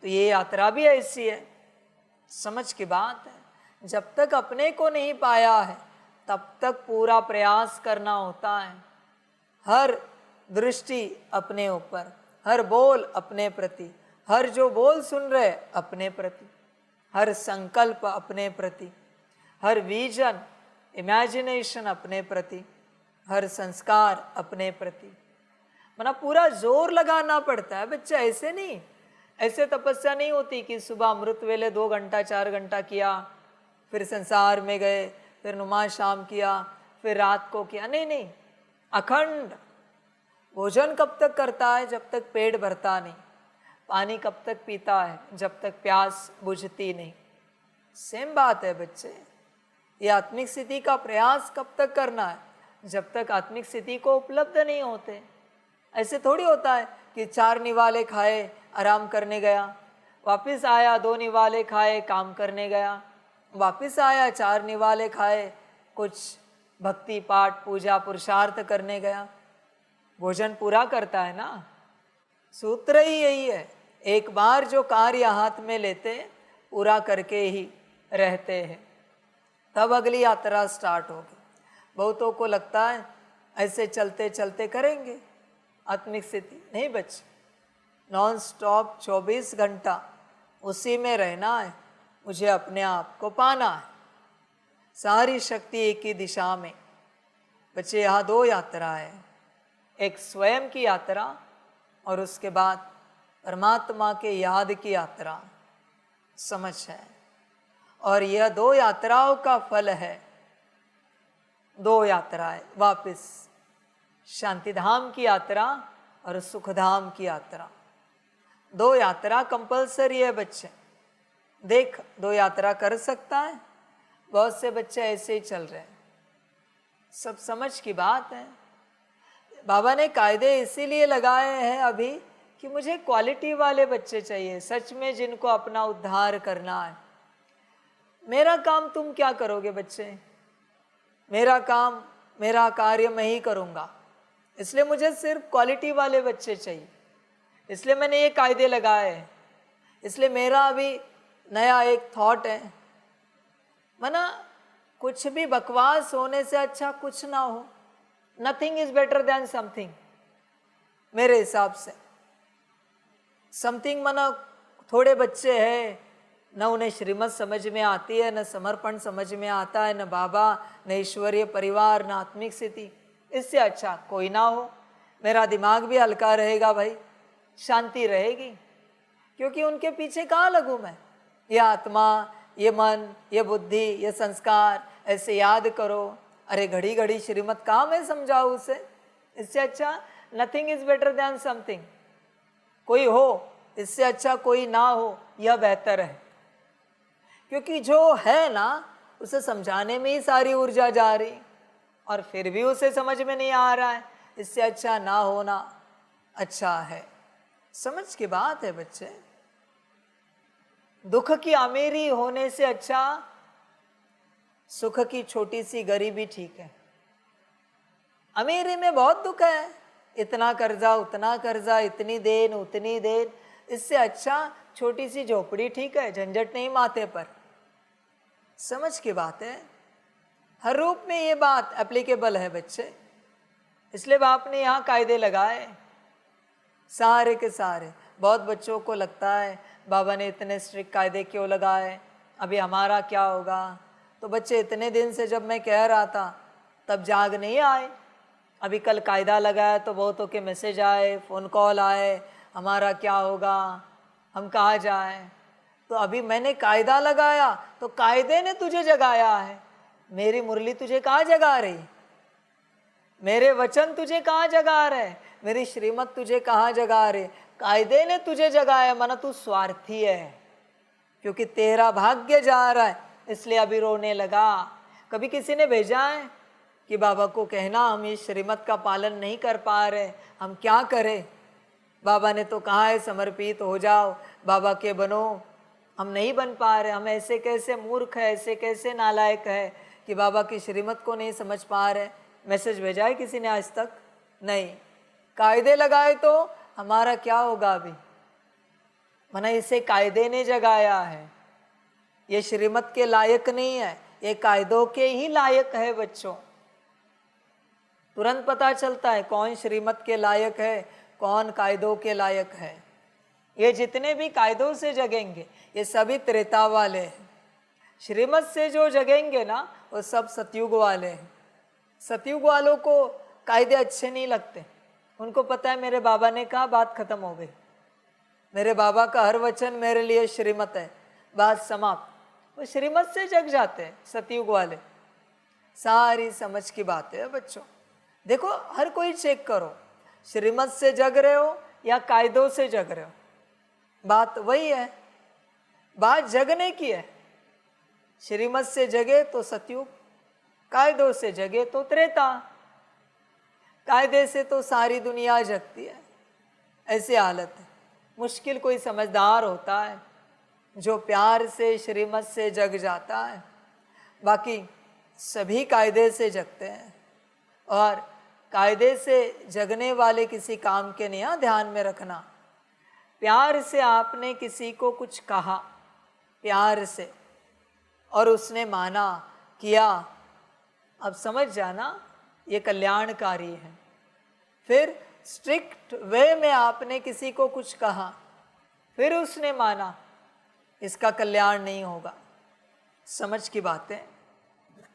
तो ये यात्रा भी ऐसी है, समझ की बात है। जब तक अपने को नहीं पाया है तब तक पूरा प्रयास करना होता है। हर दृष्टि अपने ऊपर, हर बोल अपने प्रति, हर जो बोल सुन रहे अपने प्रति, हर संकल्प अपने प्रति, हर विजन इमेजिनेशन अपने प्रति, हर संस्कार अपने प्रति। मना पूरा जोर लगाना पड़ता है बच्चे, ऐसे नहीं ऐसे तपस्या नहीं होती कि सुबह अमृत वेले 2 घंटा 4 घंटा किया, फिर संसार में गए, फिर नुमाज शाम किया, फिर रात को किया। नहीं नहीं, अखंड भोजन कब तक करता है? जब तक पेट भरता नहीं। पानी कब तक पीता है? जब तक प्यास बुझती नहीं। सेम बात है बच्चे, ये आत्मिक स्थिति का प्रयास कब तक करना है? जब तक आत्मिक स्थिति को उपलब्ध नहीं होते। ऐसे थोड़ी होता है कि 4 निवाले खाए, आराम करने गया, वापस आया, 2 निवाले खाए, काम करने गया, वापस आया, 4 निवाले खाए, कुछ भक्ति पाठ पूजा पुरुषार्थ करने गया। भोजन पूरा करता है ना। सूत्र ही यही है, एक बार जो कार्य हाथ में लेते पूरा करके ही रहते हैं, तब अगली यात्रा स्टार्ट होगी। बहुतों को लगता है ऐसे चलते चलते करेंगे आत्मिक स्थिति। नहीं बच्चे, नॉन स्टॉप 24 घंटा उसी में रहना है। मुझे अपने आप को पाना है, सारी शक्ति एक ही दिशा में। बच्चे, यहाँ 2 यात्रा है, एक स्वयं की यात्रा और उसके बाद परमात्मा के याद की यात्रा। समझ है? और यह 2 यात्राओं का फल है। 2 यात्राएं, वापस शांति धाम की यात्रा और सुख धाम की यात्रा। 2 यात्रा कंपलसरी है बच्चे। देख, 2 यात्रा कर सकता है। बहुत से बच्चे ऐसे ही चल रहे हैं। सब समझ की बात है। बाबा ने कायदे इसीलिए लगाए हैं अभी कि मुझे क्वालिटी वाले बच्चे चाहिए, सच में जिनको अपना उद्धार करना है। मेरा काम तुम क्या करोगे बच्चे? मेरा काम, मेरा कार्य मैं ही करूँगा। इसलिए मुझे सिर्फ क्वालिटी वाले बच्चे चाहिए। इसलिए मैंने ये कायदे लगाए हैं। इसलिए मेरा अभी नया एक थॉट है, मना कुछ भी बकवास होने से अच्छा कुछ ना हो। Nothing is better than something, मेरे हिसाब से। समथिंग मना थोड़े बच्चे हैं, न उन्हें श्रीमत समझ में आती है, न समर्पण समझ में आता है, न बाबा, न ईश्वरीय परिवार, न आत्मिक स्थिति। इससे अच्छा कोई ना हो। मेरा दिमाग भी हल्का रहेगा भाई, शांति रहेगी। क्योंकि उनके पीछे कहाँ लगूँ मैं? ये आत्मा, ये मन, ये बुद्धि, ये संस्कार ऐसे याद करो। अरे घड़ी घड़ी श्रीमत कहाँ मैं समझाऊँ उसे? इससे अच्छा nothing is better than something. कोई हो, इससे अच्छा कोई ना हो, यह बेहतर है। क्योंकि जो है ना, उसे समझाने में ही सारी ऊर्जा जा रही और फिर भी उसे समझ में नहीं आ रहा है। इससे अच्छा ना होना अच्छा है। समझ की बात है बच्चे। दुख की अमीरी होने से अच्छा सुख की छोटी सी गरीबी ठीक है। अमीरी में बहुत दुख है, इतना कर्जा उतना कर्जा, इतनी देन उतनी देन। इससे अच्छा छोटी सी झोपड़ी ठीक है, झंझट नहीं माथे पर। समझ की बात है। हर रूप में ये बात एप्लीकेबल है बच्चे। इसलिए बाप ने यहाँ कायदे लगाए सारे के सारे। बहुत बच्चों को लगता है बाबा ने इतने स्ट्रिक्ट कायदे क्यों लगाए, अभी हमारा क्या होगा? तो बच्चे, इतने दिन से जब मैं कह रहा था तब जाग नहीं आए। अभी कल कायदा लगाया तो बहुतों के मैसेज आए, फ़ोन कॉल आए, हमारा क्या होगा, हम कहाँ जाएं? तो अभी मैंने कायदा लगाया तो कायदे ने तुझे जगाया है। मेरी मुरली तुझे कहाँ जगा रही? मेरे वचन तुझे कहाँ जगा रहे? मेरी श्रीमत तुझे कहाँ जगा रहे? कायदे ने तुझे जगाया। माना तू स्वार्थी है, क्योंकि तेरा भाग्य जा रहा है, इसलिए अभी रोने लगा। कभी किसी ने भेजा है कि बाबा को कहना हम इस श्रीमत का पालन नहीं कर पा रहे, हम क्या करें? बाबा ने तो कहा है समर्पित हो जाओ, बाबा के बनो। हम नहीं बन पा रहे। हम ऐसे कैसे मूर्ख है, ऐसे कैसे नालायक है कि बाबा की श्रीमत को नहीं समझ पा रहे। मैसेज भेजा है किसी ने आज तक? नहीं। कायदे लगाए तो हमारा क्या होगा अभी? मना इसे कायदे ने जगाया है। ये श्रीमत के लायक नहीं है, ये कायदों के ही लायक है बच्चों। तुरंत पता चलता है कौन श्रीमत के लायक है, कौन कायदों के लायक है। ये जितने भी कायदों से जगेंगे ये सभी त्रेता वाले हैं। श्रीमत से जो जगेंगे ना वो सब सतयुग वाले हैं। सतयुग वालों को कायदे अच्छे नहीं लगते। उनको पता है मेरे बाबा ने कहा, बात खत्म हो गई। मेरे बाबा का हर वचन मेरे लिए श्रीमत है, बात समाप्त। वो श्रीमत से जग जाते हैं सतयुग वाले। सारी समझ की बात है बच्चों। देखो हर कोई चेक करो, श्रीमत से जग रहे हो या कायदों से जग रहे हो, बात वही है। बात जगने की है। श्रीमत से जगे तो सतयुग, कायदों से जगे तो त्रेता। कायदे से तो सारी दुनिया जगती है, ऐसी हालत है। मुश्किल कोई समझदार होता है जो प्यार से श्रीमत से जग जाता है, बाकी सभी कायदे से जगते हैं। और कायदे से जगने वाले किसी काम के नहीं, ध्यान में रखना। प्यार से आपने किसी को कुछ कहा, प्यार से, और उसने माना, किया, अब समझ जाना ये कल्याणकारी है। फिर स्ट्रिक्ट वे में आपने किसी को कुछ कहा, फिर उसने माना, इसका कल्याण नहीं होगा। समझ की बातें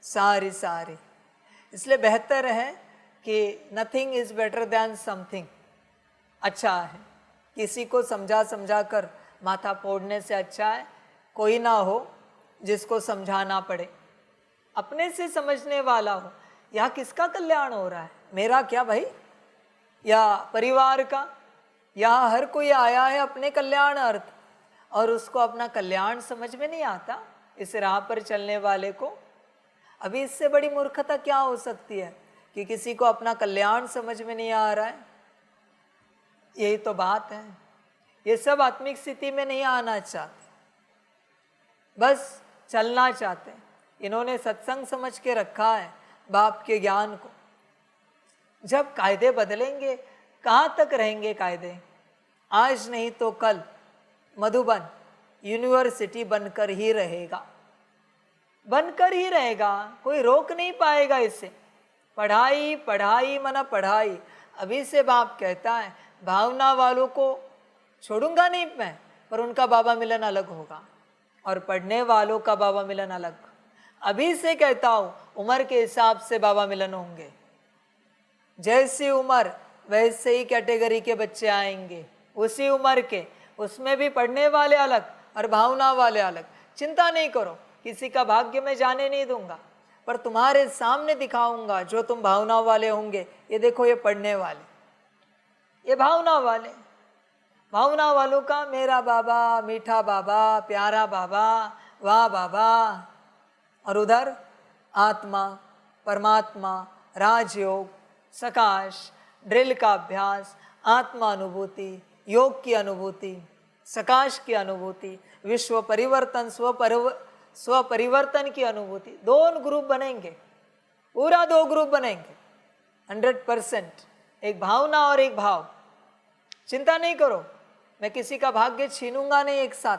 सारी। इसलिए बेहतर है कि nothing is better than something. अच्छा है किसी को समझा कर माथा फोड़ने से अच्छा है कोई ना हो जिसको समझाना पड़े, अपने से समझने वाला हो। यहाँ किसका कल्याण हो रहा है, मेरा क्या भाई, या परिवार का? यहाँ हर कोई आया है अपने कल्याण अर्थ, और उसको अपना कल्याण समझ में नहीं आता इस राह पर चलने वाले को। अभी इससे बड़ी मूर्खता क्या हो सकती है कि किसी को अपना कल्याण समझ में नहीं आ रहा है। यही तो बात है। ये सब आत्मिक स्थिति में नहीं आना चाहते, बस चलना चाहते हैं। इन्होंने सत्संग समझ के रखा है बाप के ज्ञान को। जब कायदे बदलेंगे, कहाँ तक रहेंगे कायदे? आज नहीं तो कल मधुबन यूनिवर्सिटी बनकर ही रहेगा, बनकर ही रहेगा। कोई रोक नहीं पाएगा इसे। पढ़ाई पढ़ाई मना पढ़ाई। अभी से बाप कहता है भावना वालों को छोड़ूंगा नहीं मैं, पर उनका बाबा मिलन अलग होगा और पढ़ने वालों का बाबा मिलन अलग। अभी से कहता हूँ उम्र के हिसाब से बाबा मिलन होंगे। जैसी उम्र वैसे ही कैटेगरी के बच्चे आएंगे, उसी उम्र के, उसमें भी पढ़ने वाले अलग और भावना वाले अलग। चिंता नहीं करो, किसी का भाग्य में जाने नहीं दूंगा, पर तुम्हारे सामने दिखाऊंगा जो तुम भावना वाले होंगे। ये देखो ये पढ़ने वाले, ये भावना वाले। भावना वालों का मेरा बाबा, मीठा बाबा, प्यारा बाबा, वाह बाबा। और उधर आत्मा, परमात्मा, राजयोग, सकाश, ड्रिल का अभ्यास, आत्मा अनुभूति, योग की अनुभूति, सकाश की अनुभूति, विश्व परिवर्तन, स्व परिवर्तन की अनुभूति। दो ग्रुप बनेंगे, पूरा 2 ग्रुप बनेंगे 100%। एक भावना और एक भाव। चिंता नहीं करो, मैं किसी का भाग्य छीनूंगा नहीं एक साथ।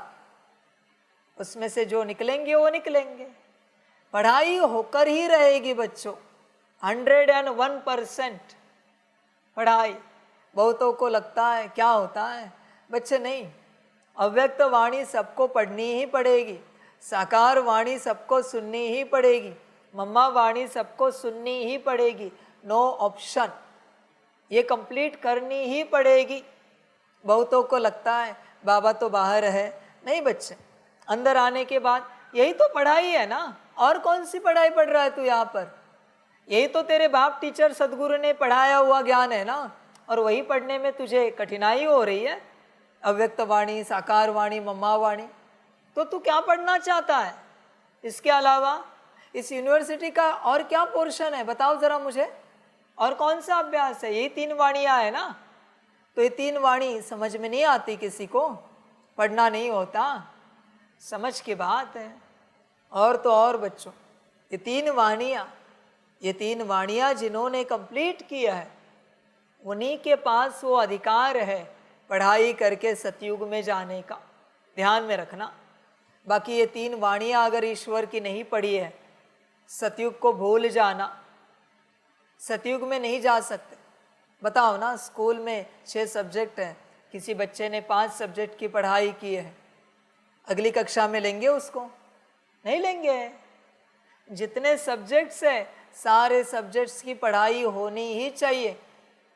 उसमें से जो निकलेंगे वो निकलेंगे। पढ़ाई होकर ही रहेगी बच्चों, 101% पढ़ाई। बहुतों को लगता है क्या होता है, बच्चे नहीं। अव्यक्त वाणी सबको पढ़नी ही पड़ेगी, साकार वाणी सबको सुननी ही पड़ेगी, मम्मा वाणी सबको सुननी ही पड़ेगी। नो ऑप्शन, ये कंप्लीट करनी ही पड़ेगी। बहुतों को लगता है बाबा तो बाहर है। नहीं बच्चे, अंदर आने के बाद यही तो पढ़ाई है ना। और कौन सी पढ़ाई पढ़ रहा है तू यहाँ पर? यही तो तेरे बाप टीचर सदगुरु ने पढ़ाया हुआ ज्ञान है ना, और वही पढ़ने में तुझे कठिनाई हो रही है। अव्यक्त वाणी, साकार वाणी, मम्मा वाणी, तो तू क्या पढ़ना चाहता है? इसके अलावा इस यूनिवर्सिटी का और क्या पोर्शन है बताओ जरा मुझे, और कौन सा अभ्यास है? यही 3 वाणियाँ है ना। तो ये 3 वाणी समझ में नहीं आती किसी को, पढ़ना नहीं होता। समझ की बात है। और तो और बच्चों, ये 3 वाणियाँ जिन्होंने कंप्लीट किया है, उन्हीं के पास वो अधिकार है पढ़ाई करके सतयुग में जाने का। ध्यान में रखना। बाकी ये 3 वाणियाँ अगर ईश्वर की नहीं पढ़ी है, सतयुग को भूल जाना। सतयुग में नहीं जा सकते। बताओ ना, स्कूल में 6 सब्जेक्ट हैं, किसी बच्चे ने 5 सब्जेक्ट की पढ़ाई की है, अगली कक्षा में लेंगे उसको? नहीं लेंगे। जितने सब्जेक्ट्स है, सारे सब्जेक्ट्स की पढ़ाई होनी ही चाहिए,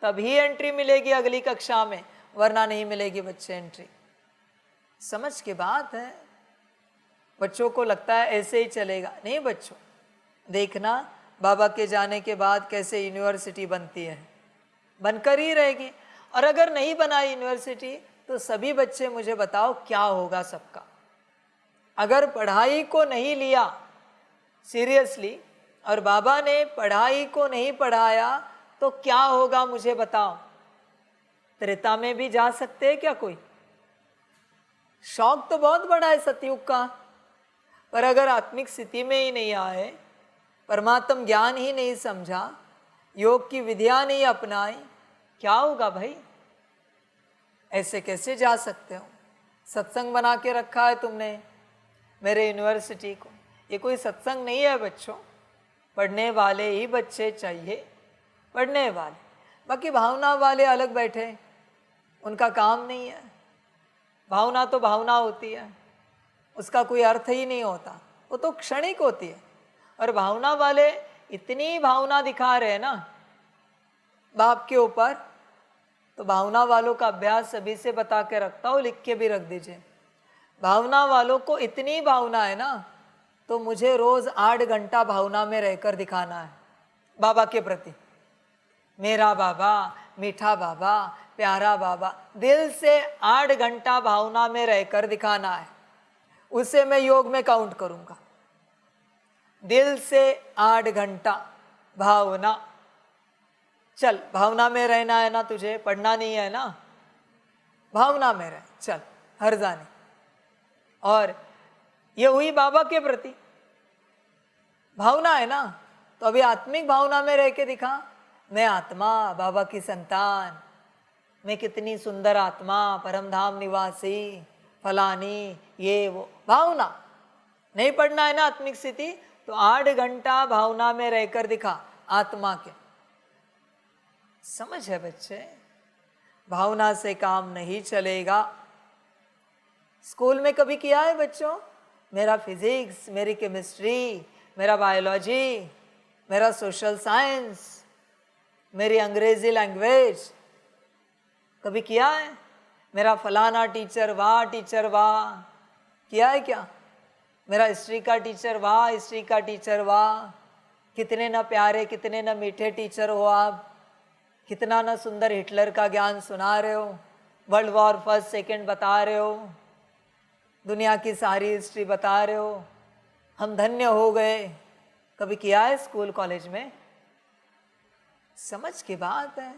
तभी एंट्री मिलेगी अगली कक्षा में, वरना नहीं मिलेगी बच्चे एंट्री। समझ की बात है। बच्चों को लगता है ऐसे ही चलेगा, नहीं बच्चों, देखना बाबा के जाने के बाद कैसे यूनिवर्सिटी बनती है, बनकर ही रहेगी। और अगर नहीं बना यूनिवर्सिटी तो सभी बच्चे मुझे बताओ क्या होगा सबका। अगर पढ़ाई को नहीं लिया सीरियसली और बाबा ने पढ़ाई को नहीं पढ़ाया तो क्या होगा मुझे बताओ। त्रेता में भी जा सकते हैं क्या कोई? शौक तो बहुत बड़ा है सतयुग का, पर अगर आत्मिक स्थिति में ही नहीं आए, परमात्म ज्ञान ही नहीं समझा, योग की विधियां नहीं अपनाई, क्या होगा भाई? ऐसे कैसे जा सकते हो? सत्संग बना के रखा है तुमने मेरे यूनिवर्सिटी को, ये कोई सत्संग नहीं है बच्चों। पढ़ने वाले ही बच्चे चाहिए, पढ़ने वाले, बाकी भावना वाले अलग बैठे, उनका काम नहीं है। भावना तो भावना होती है, उसका कोई अर्थ ही नहीं होता, वो तो क्षणिक होती है। और भावना वाले इतनी भावना दिखा रहे हैं ना बाप के ऊपर, तो भावना वालों का अभ्यास अभी से बता के रखता हूँ, लिख के भी रख दीजिए। भावना वालों को इतनी भावना है ना, तो मुझे रोज 8 घंटा भावना में रहकर दिखाना है बाबा के प्रति। मेरा बाबा, मीठा बाबा, प्यारा बाबा, दिल से 8 घंटा भावना में रहकर दिखाना है, उसे मैं योग में काउंट करूंगा। दिल से 8 घंटा भावना। चल, भावना में रहना है ना तुझे, पढ़ना नहीं है ना, भावना में रह, चल, हर जाने। और ये हुई बाबा के प्रति भावना है ना, तो अभी आत्मिक भावना में रह के दिखा, मैं आत्मा, बाबा की संतान, मैं कितनी सुंदर आत्मा, परमधाम निवासी, फलानी, ये वो, भावना। नहीं पढ़ना है ना आत्मिक स्थिति, तो 8 घंटा भावना में रहकर दिखा आत्मा के। समझ है बच्चे? भावना से काम नहीं चलेगा। स्कूल में कभी किया है बच्चों? मेरा फिजिक्स, मेरी केमिस्ट्री, मेरा बायोलॉजी, मेरा सोशल साइंस, मेरी अंग्रेजी लैंग्वेज, कभी किया है? मेरा फलाना टीचर वाह, टीचर वाह, किया है क्या? मेरा हिस्ट्री का टीचर वाह, हिस्ट्री का टीचर वाह, कितने ना प्यारे, कितने ना मीठे टीचर हो आप, कितना ना सुंदर हिटलर का ज्ञान सुना रहे हो, वर्ल्ड वॉर फर्स्ट सेकंड बता रहे हो, दुनिया की सारी हिस्ट्री बता रहे हो, हम धन्य हो गए। कभी किया है स्कूल कॉलेज में? समझ की बात है।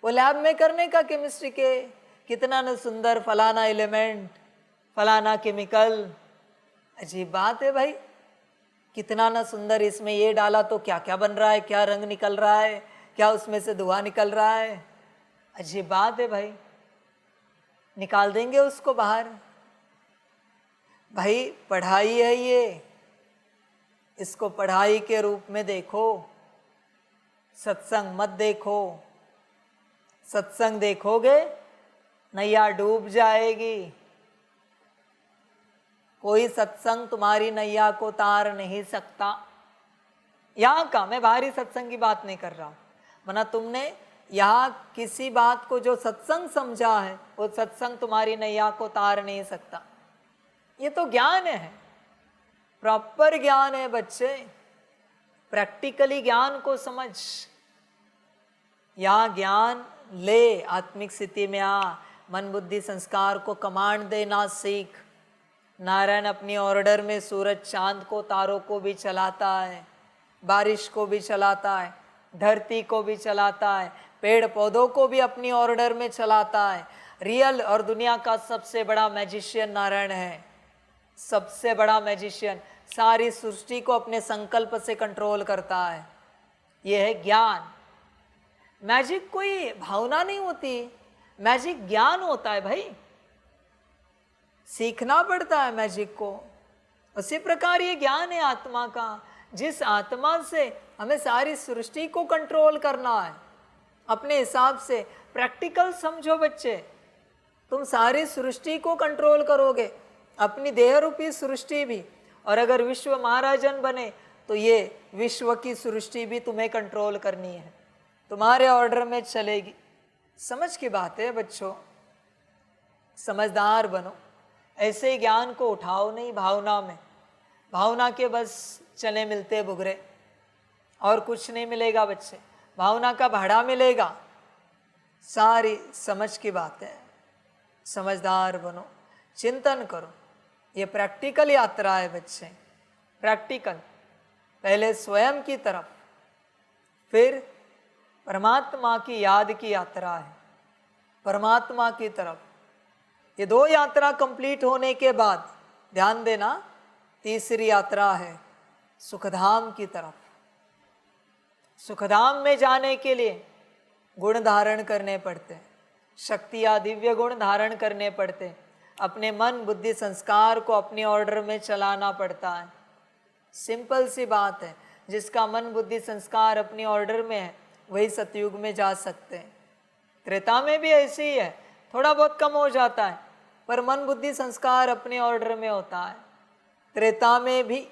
वो लैब में करने का केमिस्ट्री के, कितना ना सुंदर फलाना एलिमेंट, फलाना केमिकल, अजीब बात है भाई, कितना ना सुंदर, इसमें ये डाला तो क्या क्या बन रहा है, क्या रंग निकल रहा है, क्या उसमें से धुआं निकल रहा है, अजीब बात है भाई। निकाल देंगे उसको बाहर। भाई पढ़ाई है ये, इसको पढ़ाई के रूप में देखो, सत्संग मत देखो। सत्संग देखोगे नैया डूब जाएगी। कोई सत्संग तुम्हारी नैया को तार नहीं सकता। यहाँ का मैं बाहरी सत्संग की बात नहीं कर रहा हूँ, वरना तुमने यहाँ किसी बात को जो सत्संग समझा है, वो सत्संग तुम्हारी नैया को तार नहीं सकता। ये तो ज्ञान है, प्रॉपर ज्ञान है बच्चे, प्रैक्टिकली ज्ञान को समझ। यहाँ ज्ञान ले, आत्मिक स्थिति में आ, मन बुद्धि संस्कार को कमांड देना सीख। नारायण अपनी ऑर्डर में सूरज चांद को तारों को भी चलाता है, बारिश को भी चलाता है, धरती को भी चलाता है, पेड़ पौधों को भी अपनी ऑर्डर में चलाता है। रियल और दुनिया का सबसे बड़ा मैजिशियन नारायण है, सबसे बड़ा मैजिशियन, सारी सृष्टि को अपने संकल्प से कंट्रोल करता है। यह है ज्ञान। मैजिक कोई भावना नहीं होती, मैजिक ज्ञान होता है भाई, सीखना पड़ता है मैजिक को। उसी प्रकार ये ज्ञान है आत्मा का, जिस आत्मा से हमें सारी सृष्टि को कंट्रोल करना है अपने हिसाब से। प्रैक्टिकल समझो बच्चे, तुम सारी सृष्टि को कंट्रोल करोगे, अपनी देह रूपी सृष्टि भी, और अगर विश्व महाराजन बने तो ये विश्व की सृष्टि भी तुम्हें कंट्रोल करनी है, तुम्हारे ऑर्डर में चलेगी। समझ की बात है बच्चों, समझदार बनो। ऐसे ज्ञान को उठाओ नहीं भावना में, भावना के बस चने मिलते बुगरे और कुछ नहीं मिलेगा बच्चे, भावना का भाड़ा मिलेगा। सारी समझ की बात है, समझदार बनो, चिंतन करो। ये प्रैक्टिकल यात्रा है बच्चे, प्रैक्टिकल। पहले स्वयं की तरफ, फिर परमात्मा की याद की यात्रा है, परमात्मा की तरफ। ये दो यात्रा कंप्लीट होने के बाद ध्यान देना, तीसरी यात्रा है सुखधाम की तरफ। सुखधाम में जाने के लिए गुण धारण करने पड़ते हैं, शक्तियाँ दिव्य गुण धारण करने पड़ते हैं, अपने मन बुद्धि संस्कार को अपने ऑर्डर में चलाना पड़ता है। सिंपल सी बात है, जिसका मन बुद्धि संस्कार अपने ऑर्डर में है वही सतयुग में जा सकते हैं। त्रेता में भी ऐसे ही है, थोड़ा बहुत कम हो जाता है पर मन बुद्धि संस्कार अपने ऑर्डर में होता है। त्रेता में भी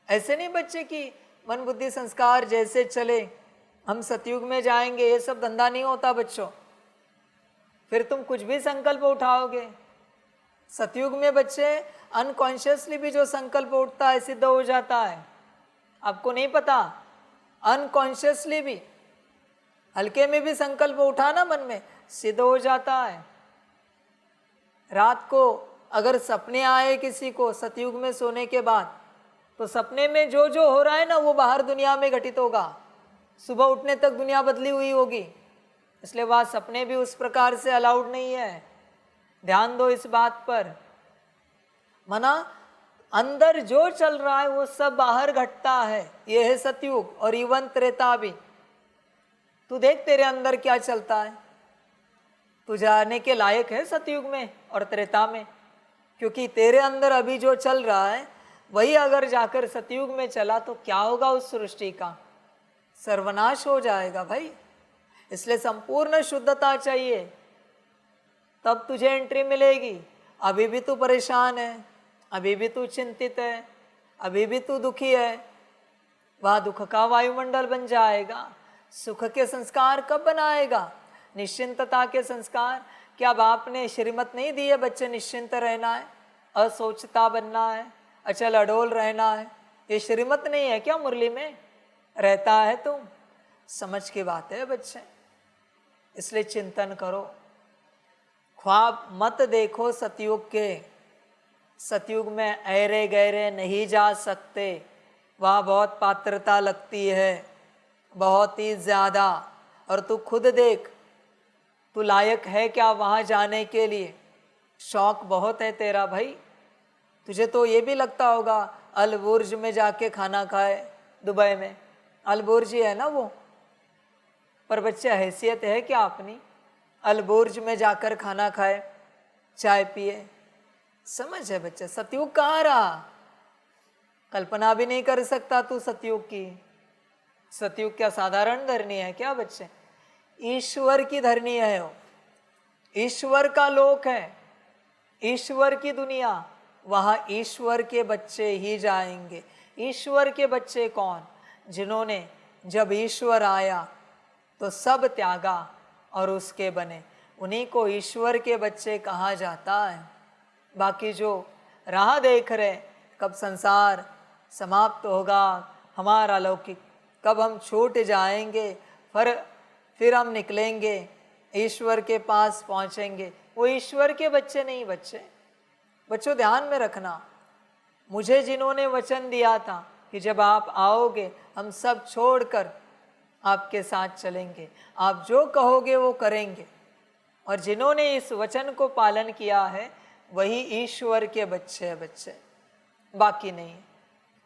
ऐसे नहीं बच्चे कि मन बुद्धि संस्कार जैसे चले हम सतयुग में जाएंगे, ये सब धंधा नहीं होता बच्चों। फिर तुम कुछ भी संकल्प उठाओगे, सतयुग में बच्चे अनकॉन्शियसली भी जो संकल्प उठता है सिद्ध हो जाता है। आपको नहीं पता, अनकॉन्शियसली भी हल्के में भी संकल्प उठा ना मन में, सिद्ध हो जाता है। रात को अगर सपने आए किसी को सतयुग में सोने के बाद, तो सपने में जो जो हो रहा है ना वो बाहर दुनिया में घटित होगा, सुबह उठने तक दुनिया बदली हुई होगी। इसलिए वह सपने भी उस प्रकार से अलाउड नहीं है, ध्यान दो इस बात पर। मना अंदर जो चल रहा है वो सब बाहर घटता है, ये है सतयुग। और इवन त्रेता भी, तू देख तेरे अंदर क्या चलता है, तू जाने के लायक है सतयुग में और त्रेता में, क्योंकि तेरे अंदर अभी जो चल रहा है वही अगर जाकर सतयुग में चला तो क्या होगा उस सृष्टि का, सर्वनाश हो जाएगा भाई। इसलिए संपूर्ण शुद्धता चाहिए, तब तुझे एंट्री मिलेगी। अभी भी तू परेशान है, अभी भी तू चिंतित है, अभी भी तू दुखी है, वह दुख का वायुमंडल बन जाएगा। सुख के संस्कार कब बनाएगा, निश्चिंतता के संस्कार। क्या बाप ने श्रीमत नहीं दी है बच्चे निश्चिंत रहना है, असोचता बनना है, अचल अडोल रहना है? ये श्रीमत नहीं है क्या मुरली में? रहता है तुम, समझ की बात है बच्चे। इसलिए चिंतन करो, ख्वाब मत देखो सतयुग के। सतयुग में ऐरे गहरे नहीं जा सकते, वहाँ बहुत पात्रता लगती है, बहुत ही ज़्यादा। और तू खुद देख, तू लायक है क्या वहाँ जाने के लिए? शौक बहुत है तेरा भाई। तुझे तो ये भी लगता होगा अल बुर्ज में जाके खाना खाए, दुबई में अल बुर्ज ही है ना वो, पर बच्चे हैसियत है क्या अपनी अल बुर्ज में जाकर खाना खाए, चाय पिए? समझ है बच्चे, सतयुग कहाँ रहा? कल्पना भी नहीं कर सकता तू सतयुग की। सतयुग क्या साधारण धरनी है क्या बच्चे? ईश्वर की धरनी है वो, ईश्वर का लोक है, ईश्वर की दुनिया। वहाँ ईश्वर के बच्चे ही जाएंगे। ईश्वर के बच्चे कौन? जिन्होंने जब ईश्वर आया तो सब त्यागा और उसके बने, उन्हीं को ईश्वर के बच्चे कहा जाता है। बाकी जो राह देख रहे कब संसार समाप्त होगा, हमारा लौकिक कब हम छूट जाएंगे, फिर हम निकलेंगे ईश्वर के पास पहुँचेंगे, वो ईश्वर के बच्चे नहीं। बच्चों ध्यान में रखना, मुझे जिन्होंने वचन दिया था कि जब आप आओगे हम सब छोड़कर आपके साथ चलेंगे, आप जो कहोगे वो करेंगे, और जिन्होंने इस वचन को पालन किया है वही ईश्वर के बच्चे हैं बच्चे, बाकी नहीं।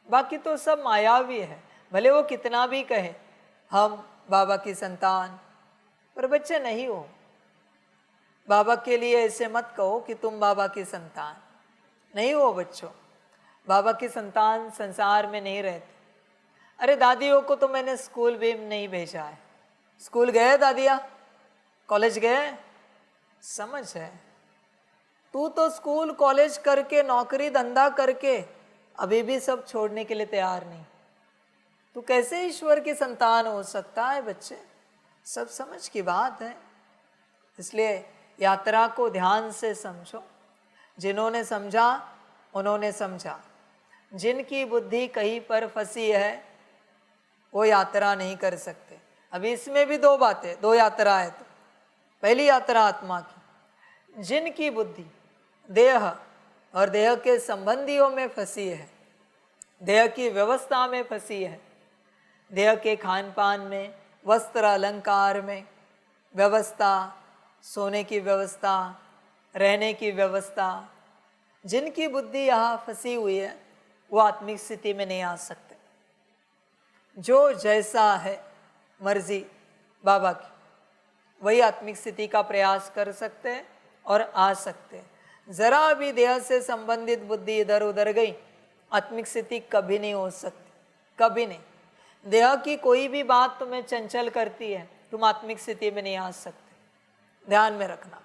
बाकी तो सब मायावी है, भले वो कितना भी कहे हम बाबा की संतान, पर बच्चे नहीं हो। बाबा के लिए ऐसे मत कहो कि तुम बाबा की संतान नहीं हो बच्चों। बाबा की संतान संसार में नहीं रहते। अरे दादियों को तो मैंने स्कूल भी नहीं भेजा है। स्कूल गए दादिया, कॉलेज गए? समझ है, तू तो स्कूल कॉलेज करके नौकरी धंधा करके अभी भी सब छोड़ने के लिए तैयार नहीं। तू कैसे ईश्वर की संतान हो सकता है बच्चे? सब समझ की बात है। इसलिए यात्रा को ध्यान से समझो। जिन्होंने समझा उन्होंने समझा, जिनकी बुद्धि कहीं पर फंसी है वो यात्रा नहीं कर सकते। अभी इसमें भी दो बातें, दो यात्रा है। तो पहली यात्रा आत्मा की, जिनकी बुद्धि देह और देह के संबंधियों में फंसी है, देह की व्यवस्था में फंसी है, देह के खान पान में, वस्त्र अलंकार में व्यवस्था, सोने की व्यवस्था, रहने की व्यवस्था, जिनकी बुद्धि यहाँ फंसी हुई है वो आत्मिक स्थिति में नहीं आ सकते। जो जैसा है मर्जी बाबा की, वही आत्मिक स्थिति का प्रयास कर सकते हैं और आ सकते हैं। जरा भी देह से संबंधित बुद्धि इधर उधर गई, आत्मिक स्थिति कभी नहीं हो सकती, कभी नहीं। देह की कोई भी बात तुम्हें चंचल करती है, तुम आत्मिक स्थिति में नहीं आ सकते। ध्यान में रखना,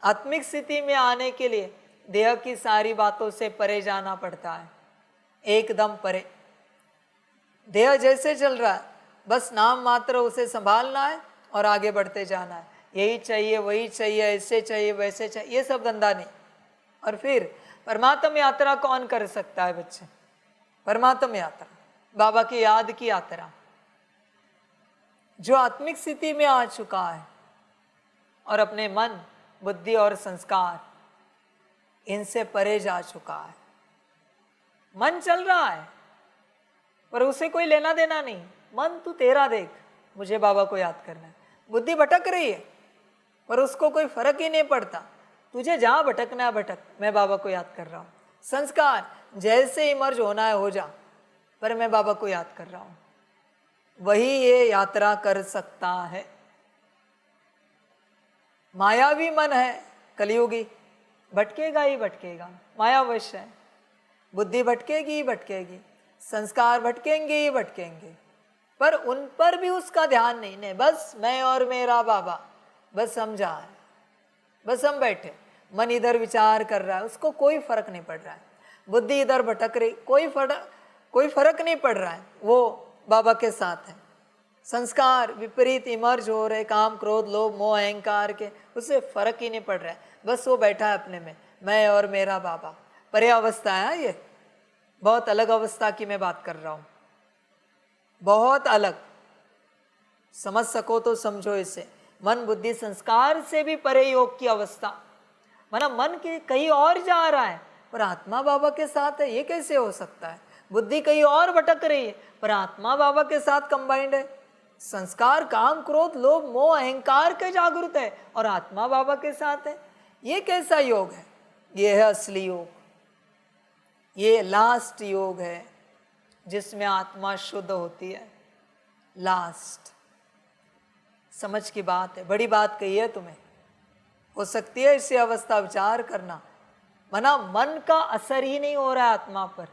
आत्मिक स्थिति में आने के लिए देह की सारी बातों से परे जाना पड़ता है, एकदम परे। देह जैसे चल रहा है बस नाम मात्र उसे संभालना है और आगे बढ़ते जाना है। यही चाहिए, वही चाहिए, ऐसे चाहिए, वैसे चाहिए, ये सब धंधा नहीं। और फिर परमात्म यात्रा कौन कर सकता है बच्चे? परमात्म यात्रा, बाबा की याद की यात्रा। जो आत्मिक स्थिति में आ चुका है और अपने मन, बुद्धि और संस्कार इनसे परे जा चुका है। मन चल रहा है पर उसे कोई लेना देना नहीं। मन तू तेरा देख, मुझे बाबा को याद करना है। बुद्धि भटक रही है पर उसको कोई फर्क ही नहीं पड़ता, तुझे जहां भटकना है भटक, मैं बाबा को याद कर रहा हूं। संस्कार जैसे इमर्ज होना है हो जा, पर मैं बाबा को याद कर रहा हूं। वही ये यात्रा कर सकता है। मायावी मन है कलियुगी, भटकेगा ही भटकेगा, मायावश है। बुद्धि भटकेगी ही भटकेगी, संस्कार भटकेंगे ही भटकेंगे, पर उन पर भी उसका ध्यान नहीं। बस मैं और मेरा बाबा, बस हम जा रहे, बस हम बैठे। मन इधर विचार कर रहा है, उसको कोई फर्क नहीं पड़ रहा है। बुद्धि इधर भटक रही, कोई फर्क नहीं पड़ रहा है, वो बाबा के साथ है। संस्कार विपरीत इमर्ज हो रहे, काम क्रोध लोभ मोह अहंकार के, उससे फर्क ही नहीं पड़ रहा है। बस वो बैठा है अपने में, मैं और मेरा बाबा। परे अवस्था है ये, बहुत अलग अवस्था की मैं बात कर रहा हूं, बहुत अलग। समझ सको तो समझो इसे। मन बुद्धि संस्कार से भी परे योग की अवस्था, माना मन के कहीं और जा रहा है पर आत्मा बाबा के साथ है, ये कैसे हो सकता है? बुद्धि कहीं और भटक रही है पर आत्मा बाबा के साथ कंबाइंड है। संस्कार काम क्रोध लोभ मोह अहंकार के जागृत है और आत्मा बाबा के साथ है। ये कैसा योग है? ये है असली योग, ये लास्ट योग है जिसमें आत्मा शुद्ध होती है। लास्ट समझ की बात है, बड़ी बात कही है तुम्हें। हो सकती है इसी अवस्था विचार करना, मना मन का असर ही नहीं हो रहा है आत्मा पर,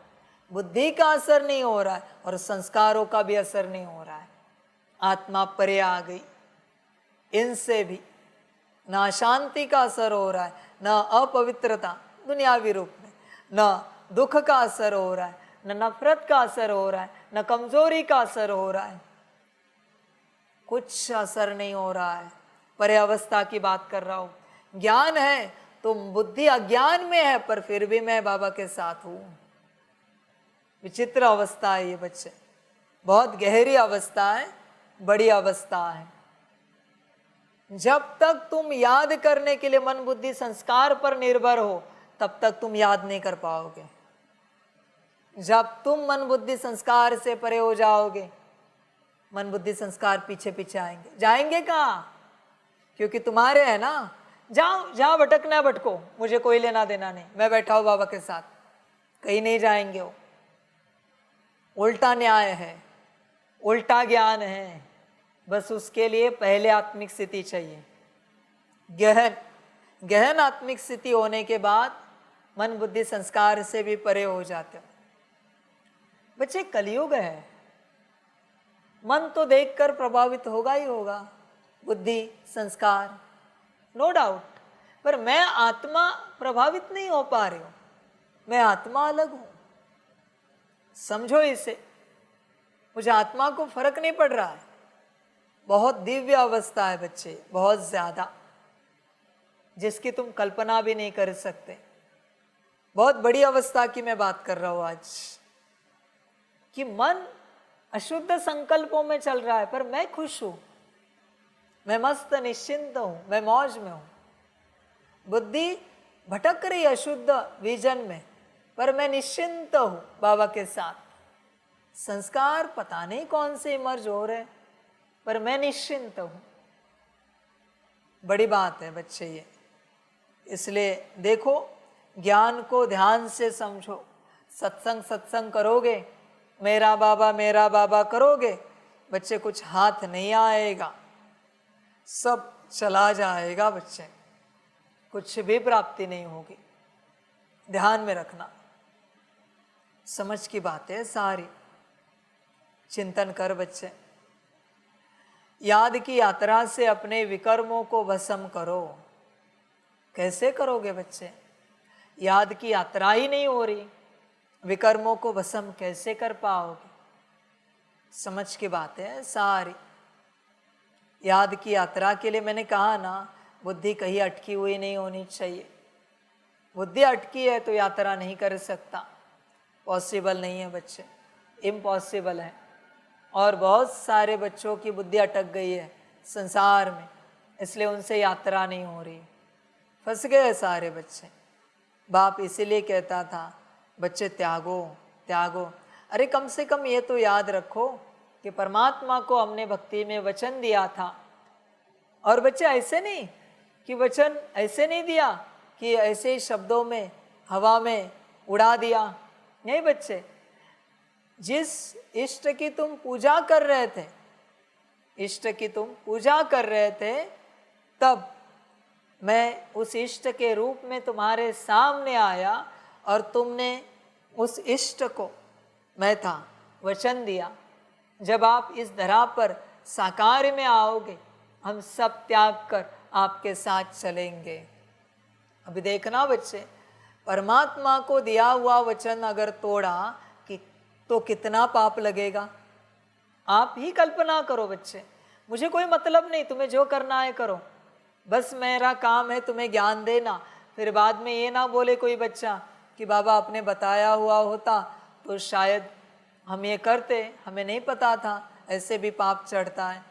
बुद्धि का असर नहीं हो रहा है और संस्कारों का भी असर नहीं हो रहा है। आत्मा परे आ गई, इनसे भी ना शांति का असर हो रहा है, ना अपवित्रता दुनियावी रूप में, ना दुख का असर हो रहा है, न नफरत का असर हो रहा है, न कमजोरी का असर हो रहा है, कुछ असर नहीं हो रहा है। परे अवस्था की बात कर रहा हूं। ज्ञान है तो बुद्धि अज्ञान में है पर फिर भी मैं बाबा के साथ हूं। विचित्र अवस्था है ये बच्चे, बहुत गहरी अवस्था है, बड़ी अवस्था है। जब तक तुम याद करने के लिए मन बुद्धि संस्कार पर निर्भर हो तब तक तुम याद नहीं कर पाओगे। जब तुम मन बुद्धि संस्कार से परे हो जाओगे, मन बुद्धि संस्कार पीछे पीछे आएंगे। जाएंगे कहाँ? क्योंकि तुम्हारे है ना। जाओ, जहाँ भटकना है भटको, मुझे कोई लेना देना नहीं, मैं बैठा हूँ बाबा के साथ। कहीं नहीं जाएंगे वो। उल्टा न्याय है, उल्टा ज्ञान है। बस उसके लिए पहले आत्मिक स्थिति चाहिए, गहन आत्मिक स्थिति होने के बाद मन बुद्धि संस्कार से भी परे हो जाते हो। बच्चे कलयुग है, मन तो देखकर प्रभावित होगा ही होगा, बुद्धि संस्कार नो डाउट, पर मैं आत्मा प्रभावित नहीं हो पा रही हूं, मैं आत्मा अलग हूं। समझो इसे, मुझे आत्मा को फर्क नहीं पड़ रहा है। बहुत दिव्य अवस्था है बच्चे, बहुत ज्यादा, जिसकी तुम कल्पना भी नहीं कर सकते। बहुत बड़ी अवस्था की मैं बात कर रहा हूं आज, कि मन अशुद्ध संकल्पों में चल रहा है, पर मैं खुश हूं, मैं मस्त निश्चिंत हूं, मैं मौज में हूं। बुद्धि भटक रही अशुद्ध विजन में, पर मैं निश्चिंत हूं बाबा के साथ। संस्कार पता नहीं कौन से इमर्ज हो रहे, पर मैं निश्चिंत हूं। बड़ी बात है बच्चे ये। इसलिए देखो, ज्ञान को ध्यान से समझो। सत्संग करोगे, मेरा बाबा करोगे, बच्चे कुछ हाथ नहीं आएगा, सब चला जाएगा बच्चे, कुछ भी प्राप्ति नहीं होगी। ध्यान में रखना, समझ की बात है सारी। चिंतन कर बच्चे, याद की यात्रा से अपने विकर्मों को भस्म करो। कैसे करोगे बच्चे? याद की यात्रा ही नहीं हो रही, विकर्मों को भस्म कैसे कर पाओगे? समझ की बात है सारी। याद की यात्रा के लिए मैंने कहा ना, बुद्धि कहीं अटकी हुई नहीं होनी चाहिए। बुद्धि अटकी है तो यात्रा नहीं कर सकता, पॉसिबल नहीं है बच्चे, इम्पॉसिबल है। और बहुत सारे बच्चों की बुद्धि अटक गई है संसार में, इसलिए उनसे यात्रा नहीं हो रही, फंस गए सारे बच्चे। बाप इसीलिए कहता था बच्चे त्यागो त्यागो। अरे कम से कम ये तो याद रखो कि परमात्मा को हमने भक्ति में वचन दिया था। और बच्चे ऐसे नहीं कि वचन ऐसे नहीं दिया कि ऐसे ही शब्दों में हवा में उड़ा दिया, नहीं बच्चे। जिस इष्ट की तुम पूजा कर रहे थे, इष्ट की तुम पूजा कर रहे थे, तब मैं उस इष्ट के रूप में तुम्हारे सामने आया और तुमने उस इष्ट को, मैं था, वचन दिया जब आप इस धरा पर साकार में आओगे, हम सब त्याग कर आपके साथ चलेंगे। अभी देखना बच्चे, परमात्मा को दिया हुआ वचन अगर तोड़ा तो कितना पाप लगेगा। आप ही कल्पना करो बच्चे। मुझे कोई मतलब नहीं, तुम्हें जो करना है करो, बस मेरा काम है तुम्हें ज्ञान देना। फिर बाद में ये ना बोले कोई बच्चा कि बाबा आपने बताया हुआ होता तो शायद हम ये करते, हमें नहीं पता था, ऐसे भी पाप चढ़ता है।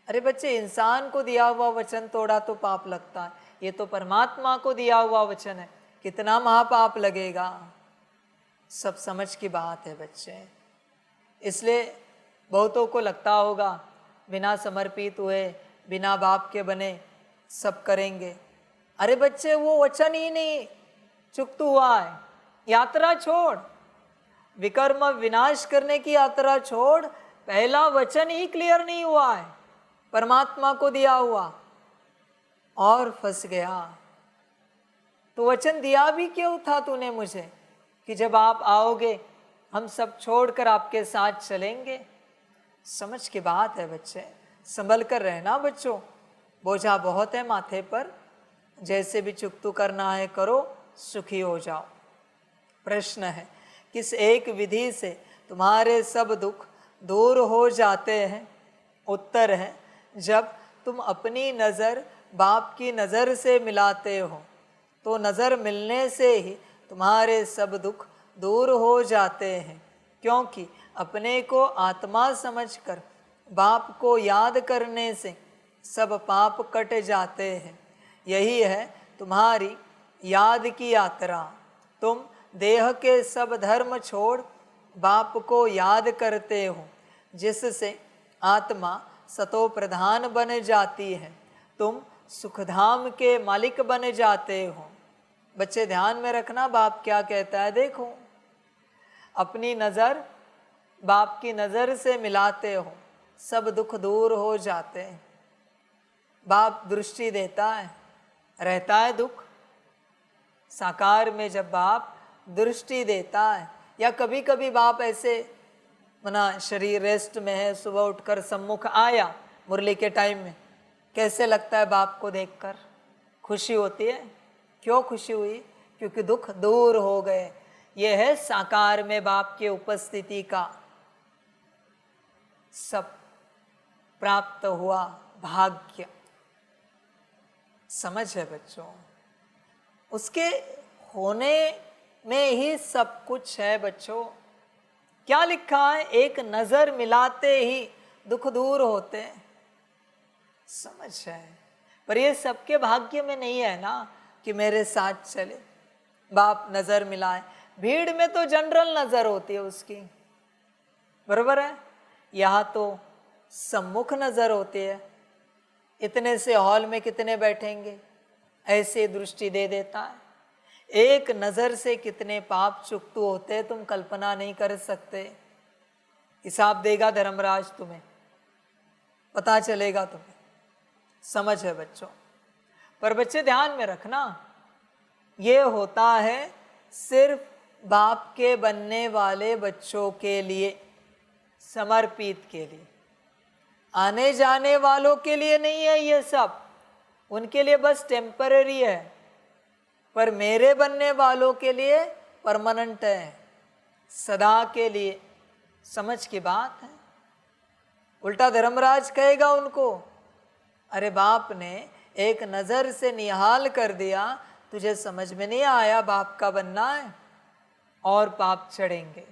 अरे बच्चे, इंसान को दिया हुआ वचन तोड़ा तो पाप लगता है, ये तो परमात्मा को दिया हुआ वचन है, कितना महापाप लगेगा। सब समझ की बात है बच्चे। इसलिए बहुतों को लगता होगा बिना समर्पित हुए, बिना बाप के बने सब करेंगे। अरे बच्चे, वो वचन ही नहीं चुकत हुआ है। यात्रा छोड़, विकर्म विनाश करने की यात्रा छोड़, पहला वचन ही क्लियर नहीं हुआ है परमात्मा को दिया हुआ, और फंस गया। तो वचन दिया भी क्यों था तूने मुझे कि जब आप आओगे हम सब छोड़कर आपके साथ चलेंगे। समझ की बात है बच्चे, संभल कर रहना बच्चों, बोझा बहुत है माथे पर, जैसे भी चुकतू करना है करो, सुखी हो जाओ। प्रश्न है, किस एक विधि से तुम्हारे सब दुख दूर हो जाते हैं? उत्तर है, जब तुम अपनी नज़र बाप की नज़र से मिलाते हो, तो नज़र मिलने से ही तुम्हारे सब दुख दूर हो जाते हैं। क्योंकि अपने को आत्मा समझकर बाप को याद करने से सब पाप कट जाते हैं। यही है तुम्हारी याद की यात्रा। तुम देह के सब धर्म छोड़ बाप को याद करते हो, जिससे आत्मा सतो प्रधान बन जाती है, तुम सुखधाम के मालिक बन जाते हो। बच्चे ध्यान में रखना बाप क्या कहता है। देखो, अपनी नज़र बाप की नज़र से मिलाते हो, सब दुख दूर हो जाते हैं। बाप दृष्टि देता है, रहता है दुख साकार में। जब बाप दृष्टि देता है, या कभी कभी बाप ऐसे मना शरीर रेस्ट में है, सुबह उठकर सम्मुख आया मुरली के टाइम में, कैसे लगता है बाप को देखकर? खुशी होती है। क्यों खुशी हुई? क्योंकि दुख दूर हो गए। यह है साकार में बाप की उपस्थिति का सब प्राप्त हुआ भाग्य। समझ है बच्चों? उसके होने में ही सब कुछ है बच्चों। क्या लिखा है? एक नजर मिलाते ही दुख दूर होते हैं। समझ है, पर ये सबके भाग्य में नहीं है ना कि मेरे साथ चले, बाप नजर मिलाए। भीड़ में तो जनरल नजर होती है उसकी, बराबर है। यहाँ तो सम्मुख नजर होती है। इतने से हॉल में कितने बैठेंगे, ऐसे दृष्टि दे देता है। एक नजर से कितने पाप चुकतू होते हैं, तुम कल्पना नहीं कर सकते। हिसाब देगा धर्मराज, तुम्हें पता चलेगा तुम्हें। समझ है बच्चों। पर बच्चे ध्यान में रखना, ये होता है सिर्फ बाप के बनने वाले बच्चों के लिए, समर्पित के लिए। आने जाने वालों के लिए नहीं है ये सब, उनके लिए बस टेम्पररी है। पर मेरे बनने वालों के लिए परमानेंट है, सदा के लिए। समझ की बात है। उल्टा धर्मराज कहेगा उनको, अरे बाप ने एक नज़र से निहाल कर दिया, तुझे समझ में नहीं आया बाप का बनना है, और पाप चढ़ेंगे।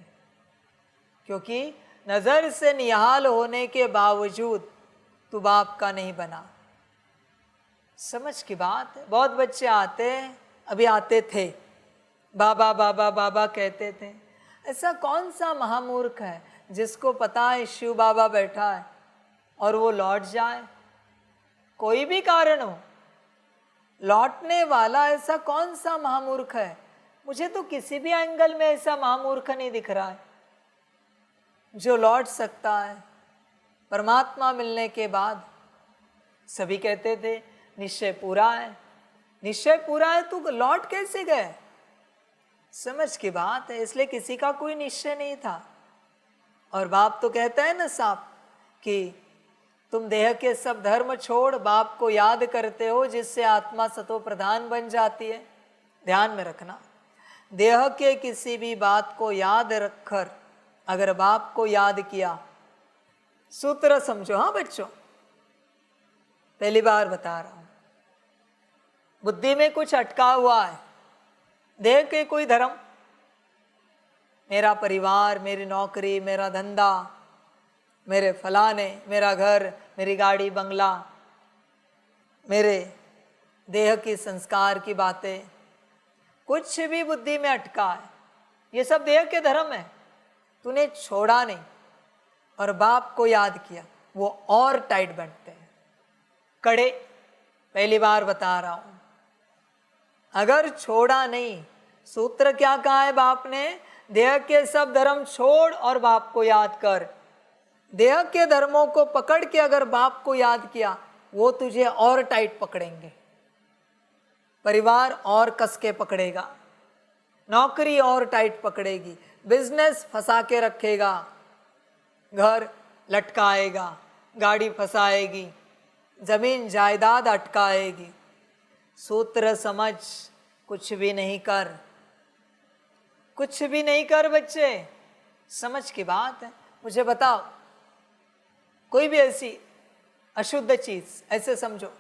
क्योंकि नज़र से निहाल होने के बावजूद तू बाप का नहीं बना। समझ की बात है। बहुत बच्चे आते हैं, अभी आते थे, बाबा बाबा बाबा कहते थे। ऐसा कौन सा महामूर्ख है जिसको पता है शिव बाबा बैठा है और वो लौट जाए? कोई भी कारण हो, लौटने वाला ऐसा कौन सा महामूर्ख है? मुझे तो किसी भी एंगल में ऐसा महामूर्ख नहीं दिख रहा है जो लौट सकता है परमात्मा मिलने के बाद। सभी कहते थे निश्चय पूरा है, निश्चय पूरा है, तू लौट कैसे गए? समझ की बात है। इसलिए किसी का कोई निश्चय नहीं था। और बाप तो कहता है ना साफ कि तुम देह के सब धर्म छोड़ बाप को याद करते हो, जिससे आत्मा सतो प्रधान बन जाती है। ध्यान में रखना, देह के किसी भी बात को याद रखकर अगर बाप को याद किया, सूत्र समझो। हाँ बच्चों, पहली बार बता रहा हूं, बुद्धि में कुछ अटका हुआ है, देह के कोई धर्म, मेरा परिवार, मेरी नौकरी, मेरा धंधा, मेरे फलाने, मेरा घर, मेरी गाड़ी बंगला, मेरे देह की संस्कार की बातें, कुछ भी बुद्धि में अटका है, ये सब देह के धर्म है। तूने छोड़ा नहीं और बाप को याद किया, वो और टाइट बनते हैं कड़े। पहली बार बता रहा हूं, अगर छोड़ा नहीं, सूत्र क्या कहा है बाप ने? देह के सब धर्म छोड़ और बाप को याद कर। देह के धर्मों को पकड़ के अगर बाप को याद किया, वो तुझे और टाइट पकड़ेंगे, परिवार और कस के पकड़ेगा, नौकरी और टाइट पकड़ेगी, बिजनेस फंसा के रखेगा, घर लटकाएगा, गाड़ी फंसाएगी, जमीन जायदाद अटकाएगी। सूत्र समझ, कुछ भी नहीं कर, कुछ भी नहीं कर बच्चे। समझ की बात है। मुझे बताओ, कोई भी ऐसी अशुद्ध चीज, ऐसे समझो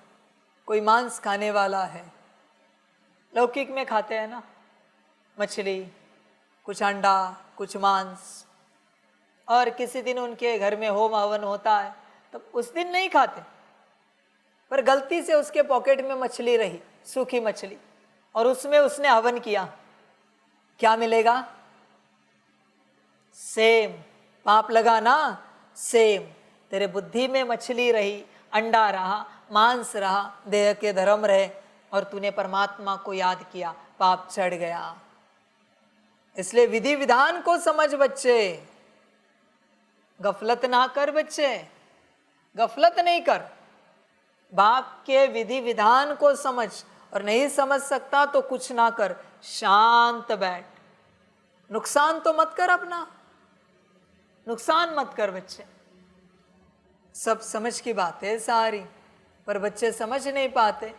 कोई मांस खाने वाला है, लौकिक में खाते हैं ना, मछली, कुछ अंडा, कुछ मांस, और किसी दिन उनके घर में होम हवन होता है, तो उस दिन नहीं खाते, पर गलती से उसके पॉकेट में मछली रही, सूखी मछली, और उसमें उसने हवन किया, क्या मिलेगा? सेम पाप लगा ना, सेम। तेरे बुद्धि में मछली रही, अंडा रहा, मांस रहा, देह के धर्म रहे, और तूने परमात्मा को याद किया, पाप चढ़ गया। इसलिए विधि विधान को समझ बच्चे, गफलत ना कर बच्चे, गफलत नहीं कर। बाप के विधि विधान को समझ, और नहीं समझ सकता तो कुछ ना कर, शांत बैठ, नुकसान तो मत कर अपना, नुकसान मत कर बच्चे। सब समझ की बात है सारी, पर बच्चे समझ नहीं पाते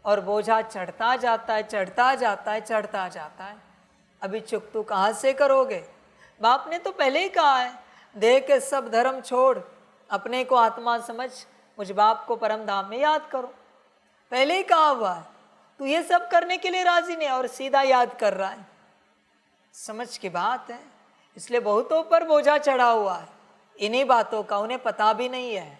और बोझा चढ़ता जाता है, चढ़ता जाता है, चढ़ता जाता है। अभी चुकतू कहाँ से करोगे? बाप ने तो पहले ही कहा है, देह के सब धर्म छोड़, अपने को आत्मा समझ, मुझ बाप को परम धाम में याद करो। पहले ही कहा हुआ है। तू ये सब करने के लिए राजी नहीं और सीधा याद कर रहा है। समझ की बात है। इसलिए बहुतों पर बोझा चढ़ा हुआ है इन्हीं बातों का, उन्हें पता भी नहीं है।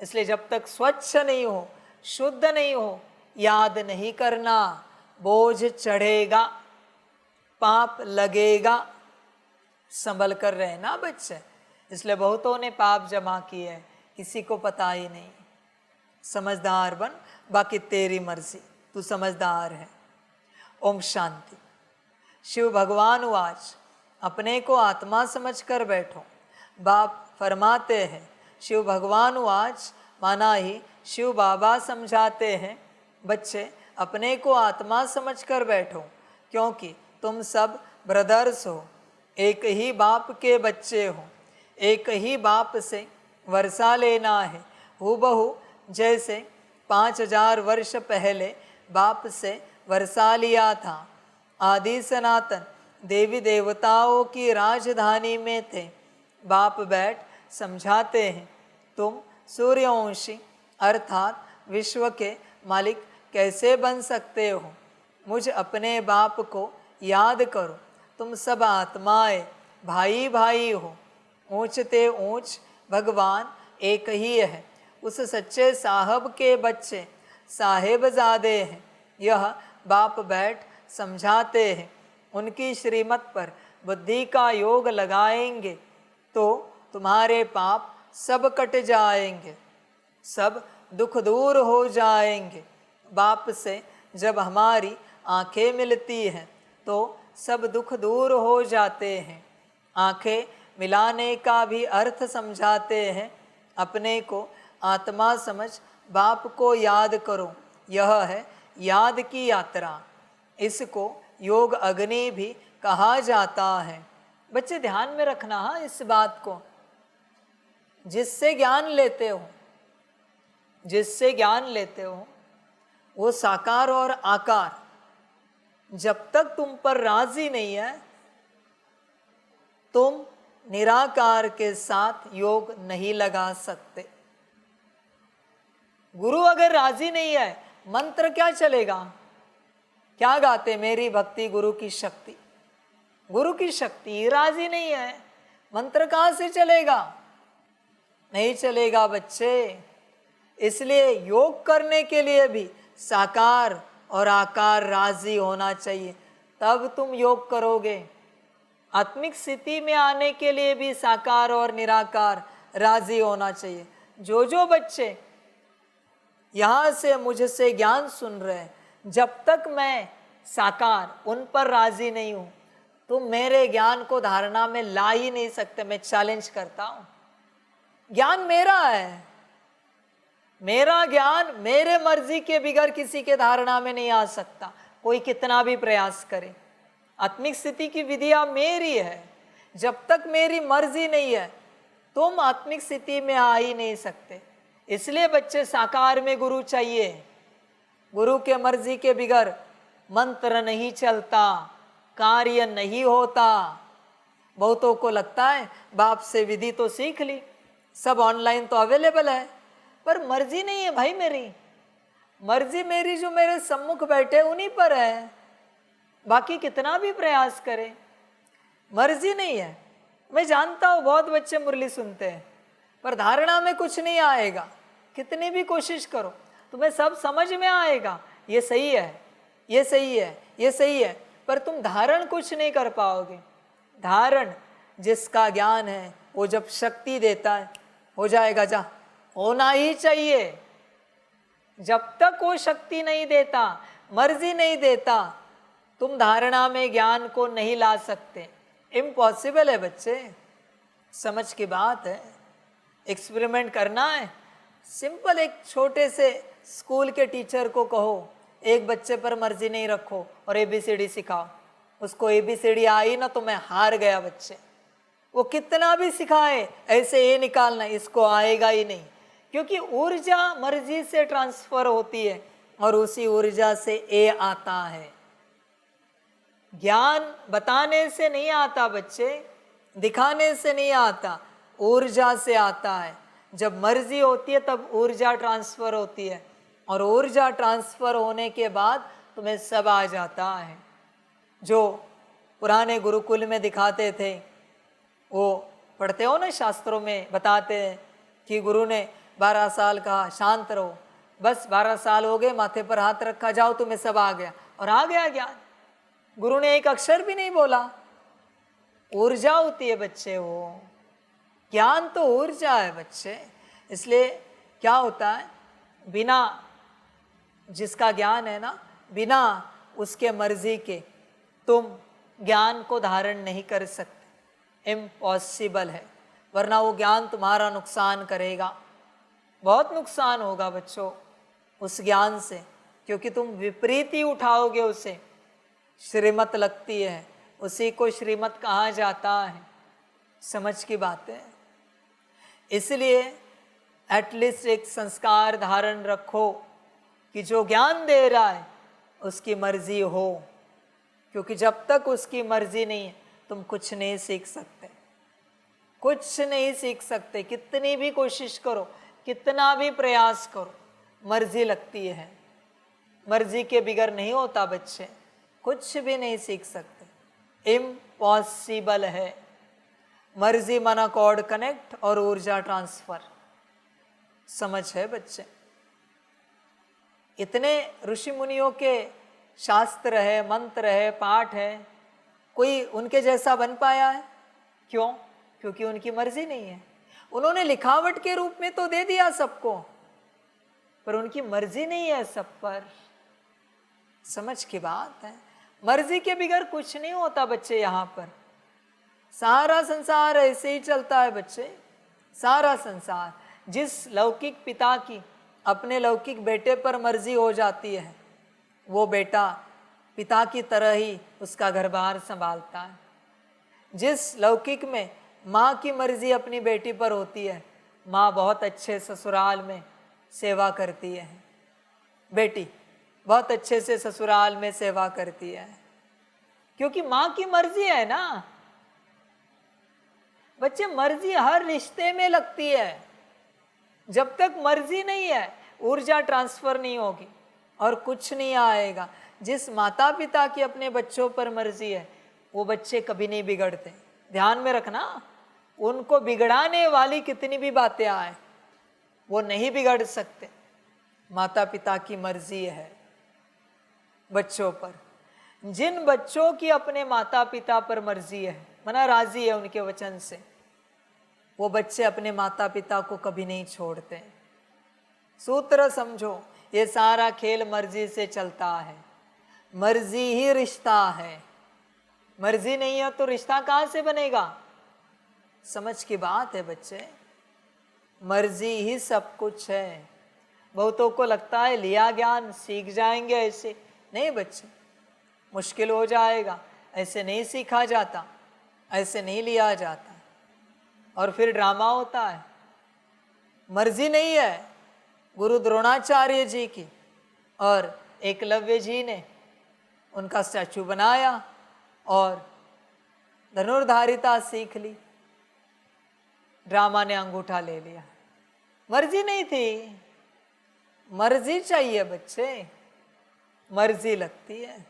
इसलिए जब तक स्वच्छ नहीं हो, शुद्ध नहीं हो, याद नहीं करना, बोझ चढ़ेगा, पाप लगेगा। संभल कर रहना बच्चे। इसलिए बहुतों ने पाप जमा किए हैं, किसी को पता ही नहीं। समझदार बन, बाकी तेरी मर्जी, तू समझदार है। ओम शांति। शिव भगवान उवाच, अपने को आत्मा समझकर बैठो। बाप फरमाते हैं, शिव भगवान उवाच माना ही शिव बाबा समझाते हैं, बच्चे अपने को आत्मा समझकर बैठो, क्योंकि तुम सब ब्रदर्स हो, एक ही बाप के बच्चे हो। एक ही बाप से वर्षा लेना है, हूबहू जैसे 5000 वर्ष पहले बाप से वर्षा लिया था। आदि सनातन देवी देवताओं की राजधानी में थे। बाप बैठ समझाते हैं, तुम सूर्यवंशी अर्थात विश्व के मालिक कैसे बन सकते हो। मुझ अपने बाप को याद करो। तुम सब आत्माएं भाई भाई हो। ऊंचते ऊंच भगवान एक ही है। उस सच्चे साहब के बच्चे साहेबजादे हैं। यह बाप बैठ समझाते हैं। उनकी श्रीमत पर बुद्धि का योग लगाएंगे तो तुम्हारे पाप सब कट जाएंगे, सब दुख दूर हो जाएंगे। बाप से जब हमारी आंखें मिलती हैं तो सब दुख दूर हो जाते हैं। आंखें मिलाने का भी अर्थ समझाते हैं। अपने को आत्मा समझ बाप को याद करो। यह है याद की यात्रा। इसको योग अग्नि भी कहा जाता है। बच्चे ध्यान में रखना हाँ इस बात को। जिससे ज्ञान लेते हो, जिससे ज्ञान लेते हो वो साकार और आकार जब तक तुम पर राजी नहीं है, तुम निराकार के साथ योग नहीं लगा सकते। गुरु अगर राजी नहीं है, मंत्र क्या चलेगा? क्या गाते? मेरी भक्ति गुरु की शक्ति। गुरु की शक्ति राजी नहीं है, मंत्र कहाँ से चलेगा? नहीं चलेगा बच्चे। इसलिए योग करने के लिए भी साकार और आकार राजी होना चाहिए, तब तुम योग करोगे। आत्मिक स्थिति में आने के लिए भी साकार और निराकार राजी होना चाहिए। जो बच्चे यहाँ से मुझसे ज्ञान सुन रहे हैं, जब तक मैं साकार उन पर राजी नहीं हूँ, तुम मेरे ज्ञान को धारणा में ला ही नहीं सकते। मैं चैलेंज करता हूँ। ज्ञान मेरा है, मेरा ज्ञान मेरे मर्जी के बिगैर किसी के धारणा में नहीं आ सकता, कोई कितना भी प्रयास करे। आत्मिक स्थिति की विधिया मेरी है। जब तक मेरी मर्जी नहीं है, तुम आत्मिक स्थिति में आ ही नहीं सकते। इसलिए बच्चे साकार में गुरु चाहिए। गुरु के मर्जी के बिगैर मंत्र नहीं चलता, कार्य नहीं होता। बहुतों को लगता है बाप से विधि तो सीख ली, सब ऑनलाइन तो अवेलेबल है, पर मर्जी नहीं है भाई मेरी। मर्जी मेरी जो मेरे सम्मुख बैठे उन्हीं पर है, बाकी कितना भी प्रयास करे मर्जी नहीं है। मैं जानता हूँ बहुत बच्चे मुरली सुनते हैं, पर धारणा में कुछ नहीं आएगा। कितनी भी कोशिश करो तुम्हें सब समझ में आएगा, ये सही है, ये सही है, ये सही है, पर तुम धारण कुछ नहीं कर पाओगे। धारण जिसका ज्ञान है वो जब शक्ति देता है हो जाएगा। जा होना ही चाहिए। जब तक वो शक्ति नहीं देता, मर्जी नहीं देता, तुम धारणा में ज्ञान को नहीं ला सकते। इम्पॉसिबल है बच्चे, समझ की बात है। एक्सपेरिमेंट करना है सिंपल। एक छोटे से स्कूल के टीचर को कहो एक बच्चे पर मर्जी नहीं रखो और ABCD सिखाओ। उसको ABCD आई ना तो मैं हार गया बच्चे। वो कितना भी सिखाए ऐसे ये निकालना, इसको आएगा ही नहीं, क्योंकि ऊर्जा मर्जी से ट्रांसफर होती है और उसी ऊर्जा से ए आता है। ज्ञान बताने से नहीं आता बच्चे, दिखाने से नहीं आता, ऊर्जा से आता है। जब मर्जी होती है तब ऊर्जा ट्रांसफर होती है, और ऊर्जा ट्रांसफर होने के बाद तुम्हें सब आ जाता है। जो पुराने गुरुकुल में दिखाते थे, वो पढ़ते हो ना शास्त्रों में बताते हैं कि गुरु ने 12 साल कहा शांत रहो, बस 12 साल हो गए, माथे पर हाथ रखा, जाओ तुम्हें सब आ गया, और आ गया ज्ञान। गुरु ने एक अक्षर भी नहीं बोला। ऊर्जा होती है बच्चे, वो ज्ञान तो ऊर्जा है बच्चे। इसलिए क्या होता है, बिना जिसका ज्ञान है ना, बिना उसके मर्जी के तुम ज्ञान को धारण नहीं कर सकते, इम्पॉसिबल है। वरना वो ज्ञान तुम्हारा नुकसान करेगा, बहुत नुकसान होगा बच्चों उस ज्ञान से, क्योंकि तुम विपरीत ही उठाओगे उसे। श्रीमत लगती है, उसी को श्रीमत कहा जाता है। समझ की बात है। इसलिए एटलीस्ट एक संस्कार धारण रखो कि जो ज्ञान दे रहा है उसकी मर्जी हो, क्योंकि जब तक उसकी मर्जी नहीं है तुम कुछ नहीं सीख सकते, कुछ नहीं सीख सकते। कितनी भी कोशिश करो, कितना भी प्रयास करो, मर्जी लगती है। मर्जी के बिगर नहीं होता बच्चे, कुछ भी नहीं सीख सकते, इम्पॉसिबल है। मर्जी माना कॉर्ड कनेक्ट और ऊर्जा ट्रांसफर। समझ है बच्चे? इतने ऋषि मुनियों के शास्त्र है, मंत्र है, पाठ है, कोई उनके जैसा बन पाया है? क्यों? क्योंकि उनकी मर्जी नहीं है। उन्होंने लिखावट के रूप में तो दे दिया सबको, पर उनकी मर्जी नहीं है सब पर। समझ की बात है। मर्जी के बिगर कुछ नहीं होता बच्चे। यहाँ पर सारा संसार ऐसे ही चलता है बच्चे, सारा संसार। जिस लौकिक पिता की अपने लौकिक बेटे पर मर्जी हो जाती है, वो बेटा पिता की तरह ही उसका घर बार संभालता है। जिस लौकिक में माँ की मर्जी अपनी बेटी पर होती है, माँ बहुत अच्छे ससुराल में सेवा करती है, बेटी बहुत अच्छे से ससुराल में सेवा करती है, क्योंकि माँ की मर्जी है ना बच्चे। मर्जी हर रिश्ते में लगती है। जब तक मर्जी नहीं है ऊर्जा ट्रांसफर नहीं होगी और कुछ नहीं आएगा। जिस माता पिता की अपने बच्चों पर मर्जी है वो बच्चे कभी नहीं बिगड़ते। ध्यान में रखना, उनको बिगड़ाने वाली कितनी भी बातें आए वो नहीं बिगड़ सकते। माता पिता की मर्जी है बच्चों पर। जिन बच्चों की अपने माता पिता पर मर्जी है, मना राजी है उनके वचन से, वो बच्चे अपने माता पिता को कभी नहीं छोड़ते। सूत्र समझो, ये सारा खेल मर्जी से चलता है। मर्जी ही रिश्ता है। मर्जी नहीं है तो रिश्ता कहाँ से बनेगा? समझ की बात है बच्चे। मर्जी ही सब कुछ है। बहुतों को लगता है लिया ज्ञान सीख जाएंगे ऐसे। नहीं बच्चे, मुश्किल हो जाएगा। ऐसे नहीं सीखा जाता, ऐसे नहीं लिया जाता, और फिर ड्रामा होता है। मर्जी नहीं है गुरु द्रोणाचार्य जी की, और एकलव्य जी ने उनका स्टैचू बनाया और धनुर्धारिता सीख ली। ड्रामा ने अंगूठा ले लिया। मर्जी नहीं थी। मर्जी चाहिए बच्चे, मर्जी लगती है।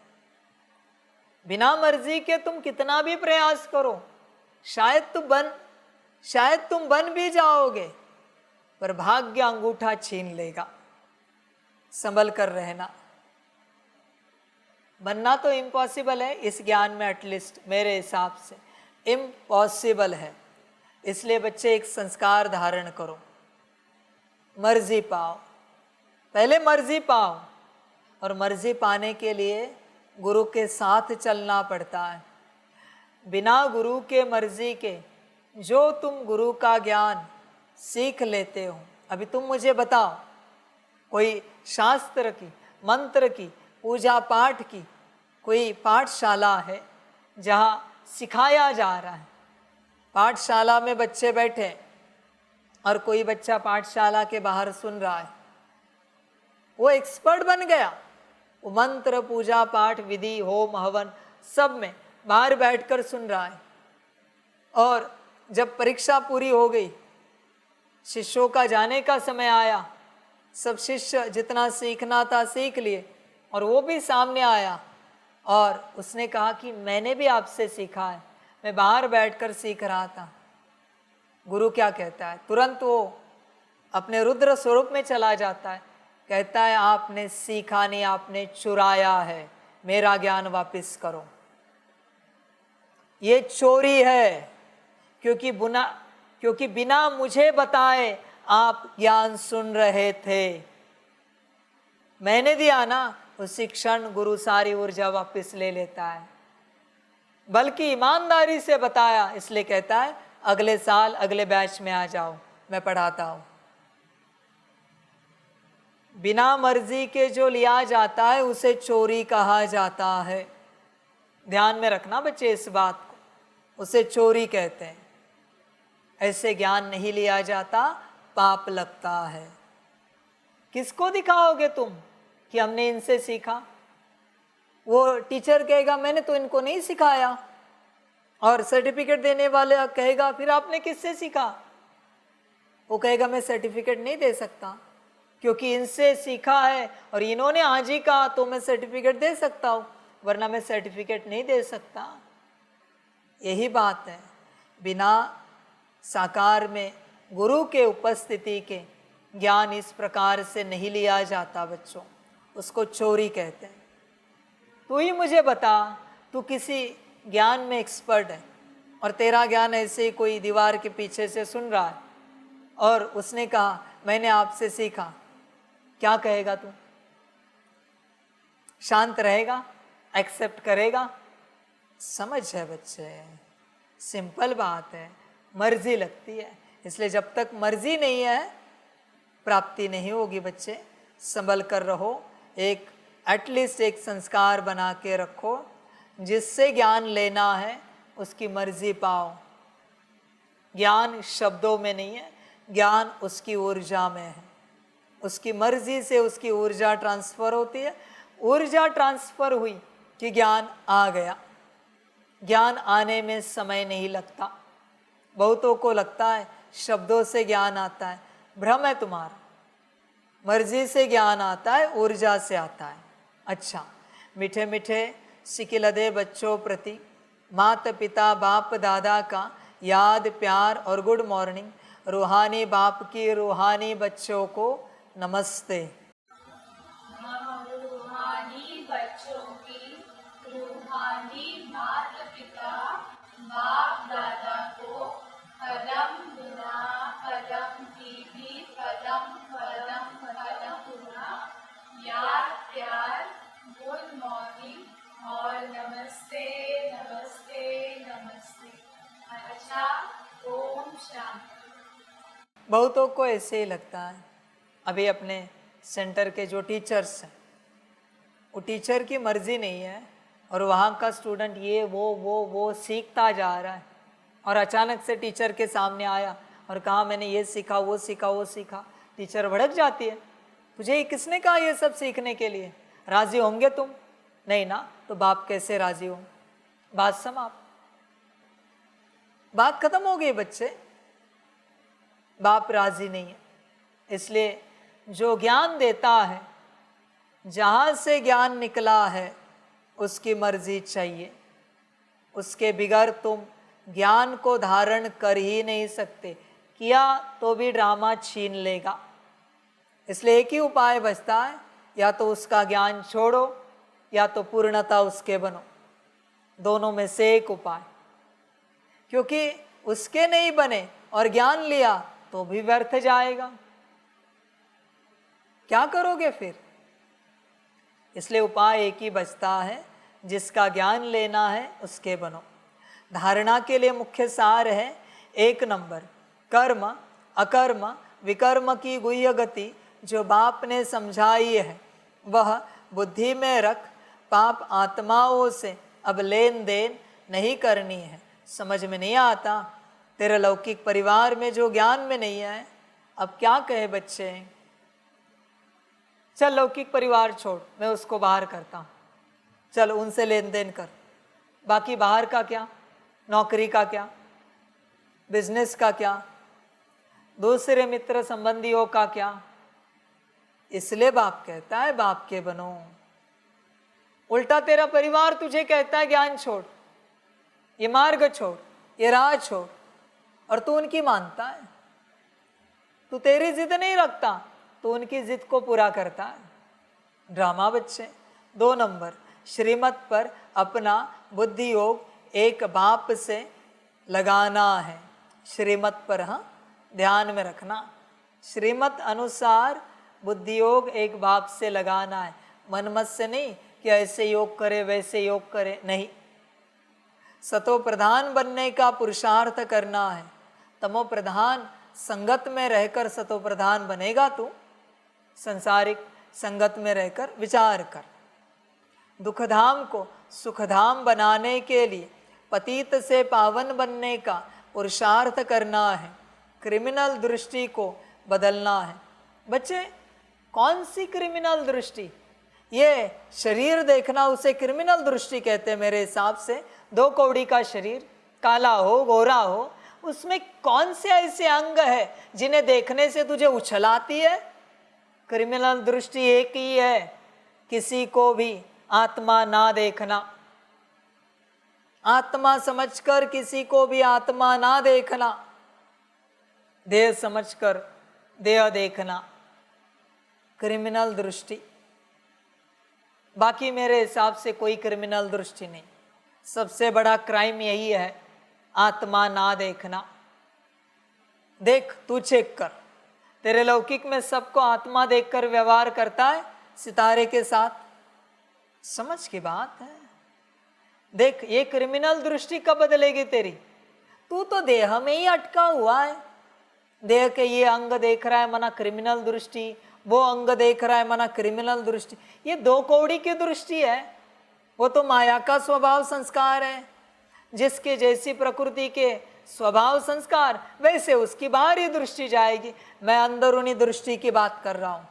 बिना मर्जी के तुम कितना भी प्रयास करो, शायद तुम बन भी जाओगे, पर भाग्य अंगूठा छीन लेगा। संभल कर रहना। बनना तो इम्पॉसिबल है इस ज्ञान में, एटलीस्ट मेरे हिसाब से इम्पॉसिबल है। इसलिए बच्चे एक संस्कार धारण करो, मर्जी पाओ। पहले मर्जी पाओ, और मर्जी पाने के लिए गुरु के साथ चलना पड़ता है। बिना गुरु के मर्जी के जो तुम गुरु का ज्ञान सीख लेते हो, अभी तुम मुझे बताओ, कोई शास्त्र की, मंत्र की, पूजा पाठ की कोई पाठशाला है जहाँ सिखाया जा रहा है? पाठशाला में बच्चे बैठे और कोई बच्चा पाठशाला के बाहर सुन रहा है, वो एक्सपर्ट बन गया। वो मंत्र, पूजा पाठ, विधि, होम, हवन सब में बाहर बैठकर सुन रहा है। और जब परीक्षा पूरी हो गई, शिष्यों का जाने का समय आया, सब शिष्य जितना सीखना था सीख लिए, और वो भी सामने आया और उसने कहा कि मैंने भी आपसे सीखा है, मैं बाहर बैठकर सीख रहा था। गुरु क्या कहता है? तुरंत वो अपने रुद्र स्वरूप में चला जाता है, कहता है आपने सीखा नहीं, आपने चुराया है, मेरा ज्ञान वापस करो। ये चोरी है, क्योंकि बिना मुझे बताए आप ज्ञान सुन रहे थे। मैंने दिया ना, उसी क्षण गुरु सारी ऊर्जा वापस ले लेता है। बल्कि ईमानदारी से बताया, इसलिए कहता है अगले साल अगले बैच में आ जाओ, मैं पढ़ाता हूं। बिना मर्जी के जो लिया जाता है उसे चोरी कहा जाता है। ध्यान में रखना बच्चे इस बात को, उसे चोरी कहते हैं। ऐसे ज्ञान नहीं लिया जाता, पाप लगता है। किसको दिखाओगे तुम कि हमने इनसे सीखा? वो टीचर कहेगा मैंने तो इनको नहीं सिखाया, और सर्टिफिकेट देने वाले कहेगा फिर आपने किससे सीखा? वो कहेगा मैं सर्टिफिकेट नहीं दे सकता, क्योंकि इनसे सीखा है और इन्होंने आज ही कहा तो मैं सर्टिफिकेट दे सकता हूँ, वरना मैं सर्टिफिकेट नहीं दे सकता। यही बात है, बिना साकार में गुरु के उपस्थिति के ज्ञान इस प्रकार से नहीं लिया जाता बच्चों, उसको चोरी कहते हैं। तू ही मुझे बता, तू किसी ज्ञान में एक्सपर्ट है और तेरा ज्ञान ऐसे ही कोई दीवार के पीछे से सुन रहा है, और उसने कहा मैंने आपसे सीखा, क्या कहेगा तू? शांत रहेगा? एक्सेप्ट करेगा? समझ है बच्चे, सिंपल बात है, मर्जी लगती है। इसलिए जब तक मर्जी नहीं है प्राप्ति नहीं होगी बच्चे। संभल कर रहो, एक एटलीस्ट एक संस्कार बना के रखो, जिससे ज्ञान लेना है उसकी मर्जी पाओ। ज्ञान शब्दों में नहीं है, ज्ञान उसकी ऊर्जा में है। उसकी मर्जी से उसकी ऊर्जा ट्रांसफर होती है। ऊर्जा ट्रांसफर हुई कि ज्ञान आ गया। ज्ञान आने में समय नहीं लगता। बहुतों को लगता है शब्दों से ज्ञान आता है, भ्रम है तुम्हारा। मर्जी से ज्ञान आता है, ऊर्जा से आता है। अच्छा, मीठे मीठे सिकिलदे बच्चों प्रति माता पिता बाप दादा का याद प्यार और गुड मॉर्निंग। रूहानी बाप की रूहानी बच्चों को नमस्ते। रूहानी बच्चों की रूहानी माता पिता बाप दादा को कदम गुना कदम दीदी कदम कदम कदम गुना याद प्यार गुड मॉर्निंग और नमस्ते नमस्ते नमस्ते। अच्छा, ओम शांति। बहुतों को ऐसे ही लगता है। अभी अपने सेंटर के जो टीचर्स हैं, वो टीचर की मर्जी नहीं है और वहाँ का स्टूडेंट ये वो सीखता जा रहा है, और अचानक से टीचर के सामने आया और कहा मैंने ये सीखा वो सीखा वो सीखा। टीचर भड़क जाती है, तुझे ये किसने कहा ये सब सीखने के लिए? राजी होंगे तुम? नहीं ना, तो बाप कैसे राजी हो? बात समाप्त, बात खत्म हो गई बच्चे। बाप राजी नहीं है। इसलिए जो ज्ञान देता है, जहाँ से ज्ञान निकला है उसकी मर्जी चाहिए। उसके बिगर तुम ज्ञान को धारण कर ही नहीं सकते। किया तो भी ड्रामा छीन लेगा। इसलिए एक ही उपाय बचता है, या तो उसका ज्ञान छोड़ो या तो पूर्णता उसके बनो। दोनों में से एक उपाय, क्योंकि उसके नहीं बने और ज्ञान लिया तो भी व्यर्थ जाएगा। क्या करोगे फिर? इसलिए उपाय एक ही बचता है, जिसका ज्ञान लेना है उसके बनो। धारणा के लिए मुख्य सार है 1 नंबर, कर्म अकर्म विकर्म की गुह्य गति जो बाप ने समझाई है वह बुद्धि में रख। पाप आत्माओं से अब लेन देन नहीं करनी है। समझ में नहीं आता? तेरे लौकिक परिवार में जो ज्ञान में नहीं है, अब क्या कहे बच्चे? चल लौकिक परिवार छोड़, मैं उसको बाहर करता हूँ, चल उनसे लेन देन कर। बाकी बाहर का क्या? नौकरी का क्या? बिजनेस का क्या? दूसरे मित्र संबंधियों का क्या? इसलिए बाप कहता है बाप के बनो। उल्टा तेरा परिवार तुझे कहता है ज्ञान छोड़, ये मार्ग छोड़, ये राह छोड़, और तू उनकी मानता है। तू तेरी जिद नहीं रखता, तो उनकी जिद को पूरा करता है। ड्रामा बच्चे। 2 नंबर, श्रीमत पर अपना बुद्धि योग एक बाप से लगाना है। श्रीमत पर, हाँ, ध्यान में रखना, श्रीमत अनुसार बुद्धि योग एक बाप से लगाना है। मन मत से नहीं कि ऐसे योग करे वैसे योग करे, नहीं। सतो प्रधान बनने का पुरुषार्थ करना है। तमो प्रधान संगत में रहकर सतो प्रधान बनेगा तू। संसारिक संगत में रहकर विचार कर। दुखधाम को सुखधाम बनाने के लिए पतित से पावन बनने का पुरुषार्थ करना है। क्रिमिनल दृष्टि को बदलना है। बच्चे, कौन सी क्रिमिनल दृष्टि? ये शरीर देखना, उसे क्रिमिनल दृष्टि कहते हैं मेरे हिसाब से। 2 कौड़ी का शरीर, काला हो गोरा हो, उसमें कौन से ऐसे अंग है जिन्हें देखने से तुझे उछल आती है? क्रिमिनल दृष्टि एक ही है, किसी को भी आत्मा ना देखना। आत्मा समझकर किसी को भी आत्मा ना देखना, देह समझकर देह देखना, क्रिमिनल दृष्टि। बाकी मेरे हिसाब से कोई क्रिमिनल दृष्टि नहीं। सबसे बड़ा क्राइम यही है, आत्मा ना देखना। देख, तू चेक कर, तेरे लौकिक में सबको आत्मा देखकर व्यवहार करता है सितारे के साथ। समझ की बात है। देख, ये क्रिमिनल दृष्टि कब बदलेगी तेरी? तू तो देह में ही अटका हुआ है। देह के ये अंग देख रहा है, मना क्रिमिनल दृष्टि, वो अंग देख रहा है, मना क्रिमिनल दृष्टि। ये 2 कौड़ी की दृष्टि है। वो तो माया का स्वभाव संस्कार है। जिसके जैसी प्रकृति के स्वभाव संस्कार, वैसे उसकी बाहरी दृष्टि जाएगी। मैं अंदरूनी दृष्टि की बात कर रहा हूं।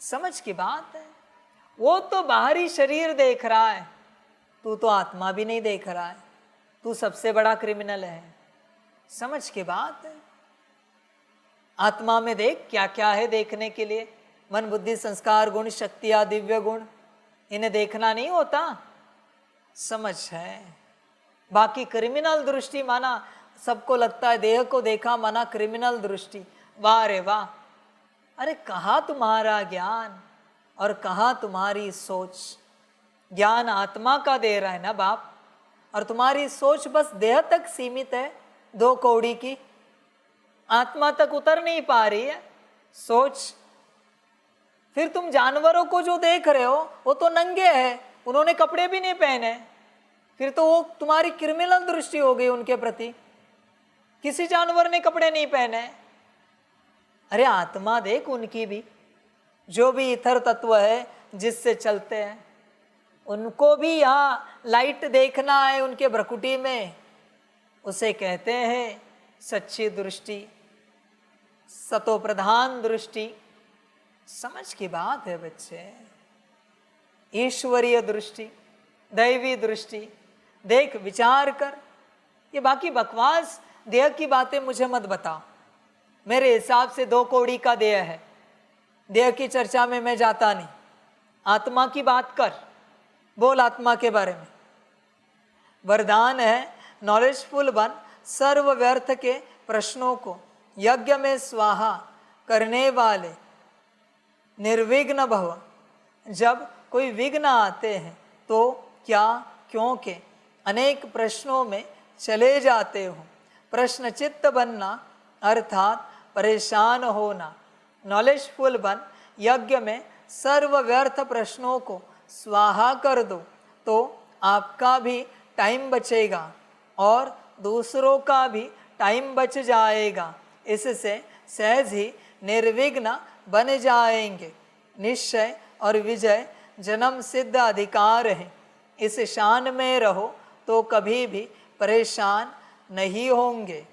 समझ की बात है। वो तो बाहरी शरीर देख रहा है, तू तो आत्मा भी नहीं देख रहा है। तू सबसे बड़ा क्रिमिनल है। समझ की बात है। आत्मा में देख क्या क्या है देखने के लिए। मन बुद्धि संस्कार गुण शक्तियां दिव्य गुण, इन्हें देखना नहीं होता। समझ है। बाकी क्रिमिनल दृष्टि माना, सबको लगता है देह को देखा माना क्रिमिनल दृष्टि। वाह रे वाह। अरे कहाँ तुम्हारा ज्ञान और कहाँ तुम्हारी सोच? ज्ञान आत्मा का दे रहा है ना बाप, और तुम्हारी सोच बस देह तक सीमित है, 2 कौड़ी की। आत्मा तक उतर नहीं पा रही है सोच। फिर तुम जानवरों को जो देख रहे हो वो तो नंगे हैं, उन्होंने कपड़े भी नहीं पहने। फिर तो वो तुम्हारी क्रिमिनल दृष्टि हो गई उनके प्रति। किसी जानवर ने कपड़े नहीं पहने। अरे आत्मा देख उनकी भी, जो भी इथर तत्व है जिससे चलते हैं, उनको भी यहाँ लाइट देखना है उनके भ्रकुटी में। उसे कहते हैं सच्ची दृष्टि, सतो प्रधान दृष्टि। समझ की बात है बच्चे। ईश्वरीय दृष्टि, दैवी दृष्टि। देख, विचार कर। ये बाकी बकवास देह की बातें मुझे मत बता। मेरे हिसाब से 2 कौड़ी का देह है। देह की चर्चा में मैं जाता नहीं। आत्मा की बात कर, बोल आत्मा के बारे में। वरदान है, नॉलेजफुल बन, सर्व व्यर्थ के प्रश्नों को यज्ञ में स्वाहा करने वाले, निर्विघ्न भव। जब कोई विघ्न आते हैं तो क्या क्यों के अनेक प्रश्नों में चले जाते हो। प्रश्न चित्त बनना अर्थात परेशान होना। नॉलेजफुल बन, यज्ञ में सर्व व्यर्थ प्रश्नों को स्वाहा कर दो तो आपका भी टाइम बचेगा और दूसरों का भी टाइम बच जाएगा। इससे सहज ही निर्विघ्न बन जाएंगे। निश्चय और विजय जन्म सिद्ध अधिकार है। इस शान में रहो तो कभी भी परेशान नहीं होंगे।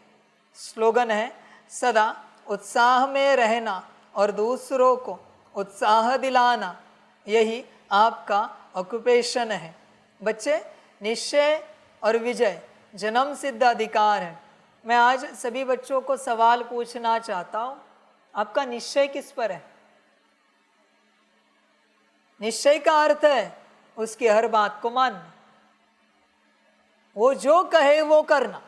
स्लोगन है, सदा उत्साह में रहना और दूसरों को उत्साह दिलाना, यही आपका ऑक्यूपेशन है। बच्चे, निश्चय और विजय जन्म सिद्ध अधिकार है। मैं आज सभी बच्चों को सवाल पूछना चाहता हूँ, आपका निश्चय किस पर है? निश्चय का अर्थ है उसकी हर बात को मानना, वो जो कहे वो करना।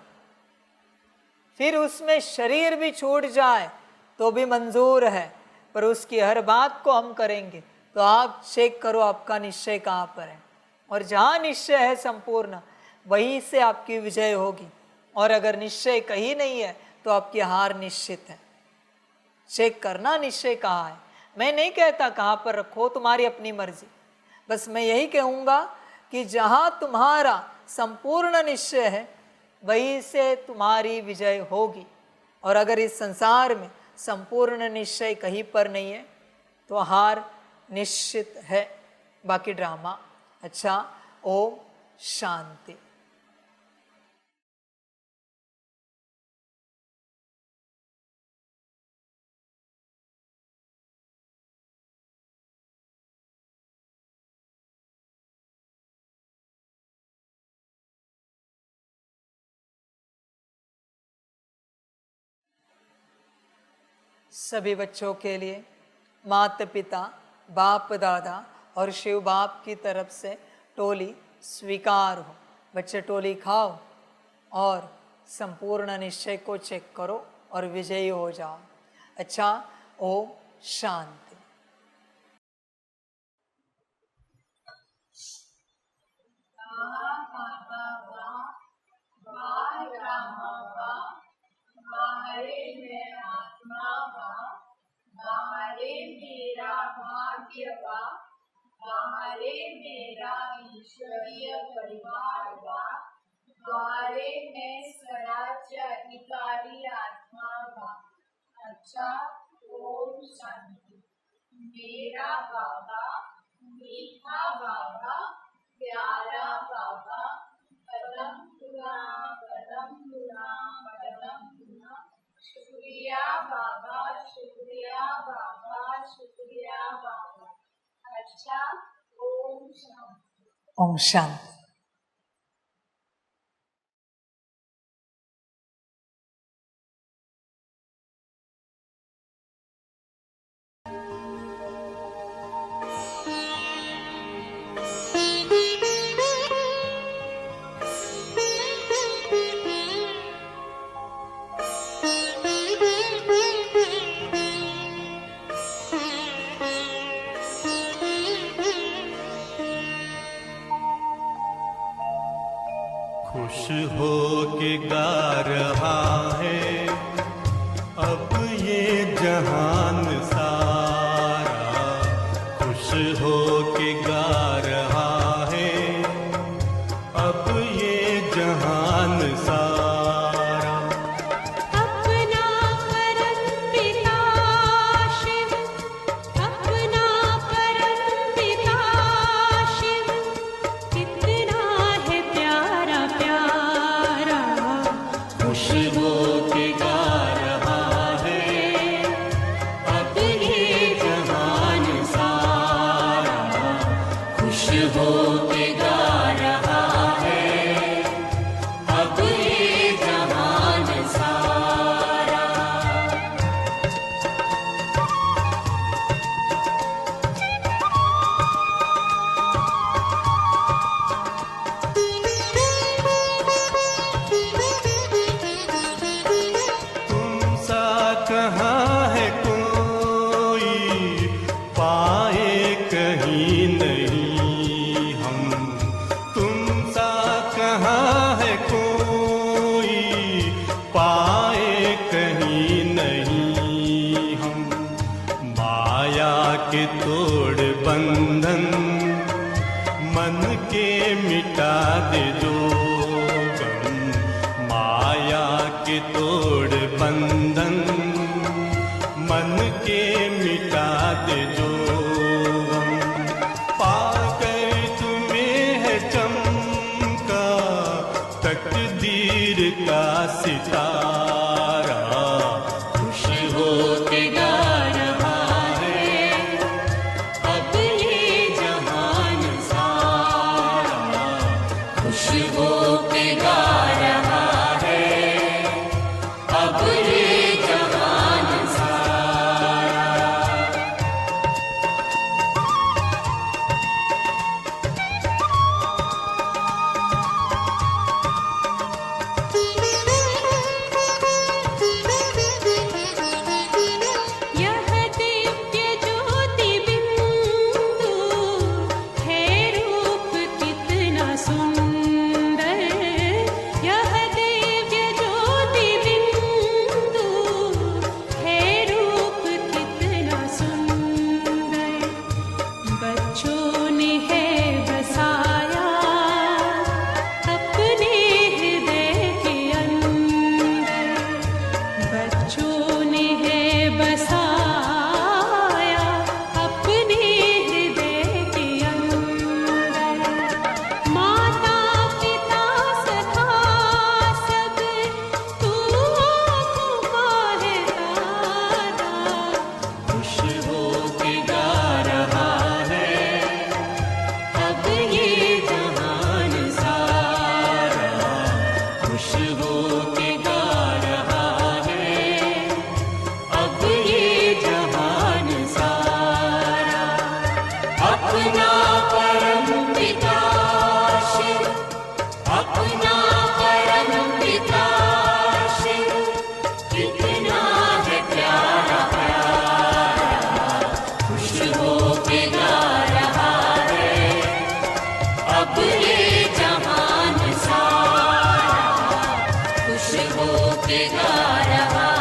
फिर उसमें शरीर भी छूट जाए तो भी मंजूर है, पर उसकी हर बात को हम करेंगे। तो आप चेक करो आपका निश्चय कहाँ पर है, और जहाँ निश्चय है संपूर्ण, वहीं से आपकी विजय होगी। और अगर निश्चय कहीं नहीं है तो आपकी हार निश्चित है। चेक करना निश्चय कहाँ है। मैं नहीं कहता कहाँ पर रखो, तुम्हारी अपनी मर्जी। बस मैं यही कहूँगा कि जहाँ तुम्हारा संपूर्ण निश्चय है वहीं से तुम्हारी विजय होगी। और अगर इस संसार में संपूर्ण निश्चय कहीं पर नहीं है तो हार निश्चित है। बाकी ड्रामा। अच्छा, ओम शांति। सभी बच्चों के लिए माता पिता, बाप दादा और शिव बाप की तरफ से टोली स्वीकार हो। बच्चे टोली खाओ और संपूर्ण निश्चय को चेक करो और विजयी हो जाओ। अच्छा, ओम शांति। बाहरे मैं आत्मा बा, बाहरे मेरा भाग्य बा, बाहरे मेरा ईश्वरीय परिवार बा, बाहरे मैं स्वराज्य अधिकारी आत्मा बा। अच्छा, ओम शांति। मेरा बाबा, मीठा बाबा, प्यारा बाबा, कदम गुना कदम गुना कदम गुना, शुक्रिया बाबा, शुक्रिया बाबा, शुक्रिया बाबा। अच्छा, ओम शांति। ओम शांति। खुश हो के गा रहा है अब ये जहान सारा, खुश हो के गा रहा है अब ये जहान सारा। अपना परम पिता शिव, अपना परम पिता शिव, कितना है प्यारा प्यारा। खुश हो के गा रहा है अब ये जहान सारा, खुश हो के गा रहा है अब ये जहान सारा। तुम सा कहाँ है कोई पाए कहीं नहीं हम, तुम सा कहाँ है कोई पाए कहीं नहीं हम। माया के तोड़ बंधन मन के मिटा दे जो गम, माया के तोड़ बंधन मन के मिटा दे जो गम। पाकर तुम्हें है चमका तकदीर का सितारा, खुश हो के गा रहा है अब ये जहान सारा, खुश हो के गा रहा है अब ये जहान सारा। हो के गा रहा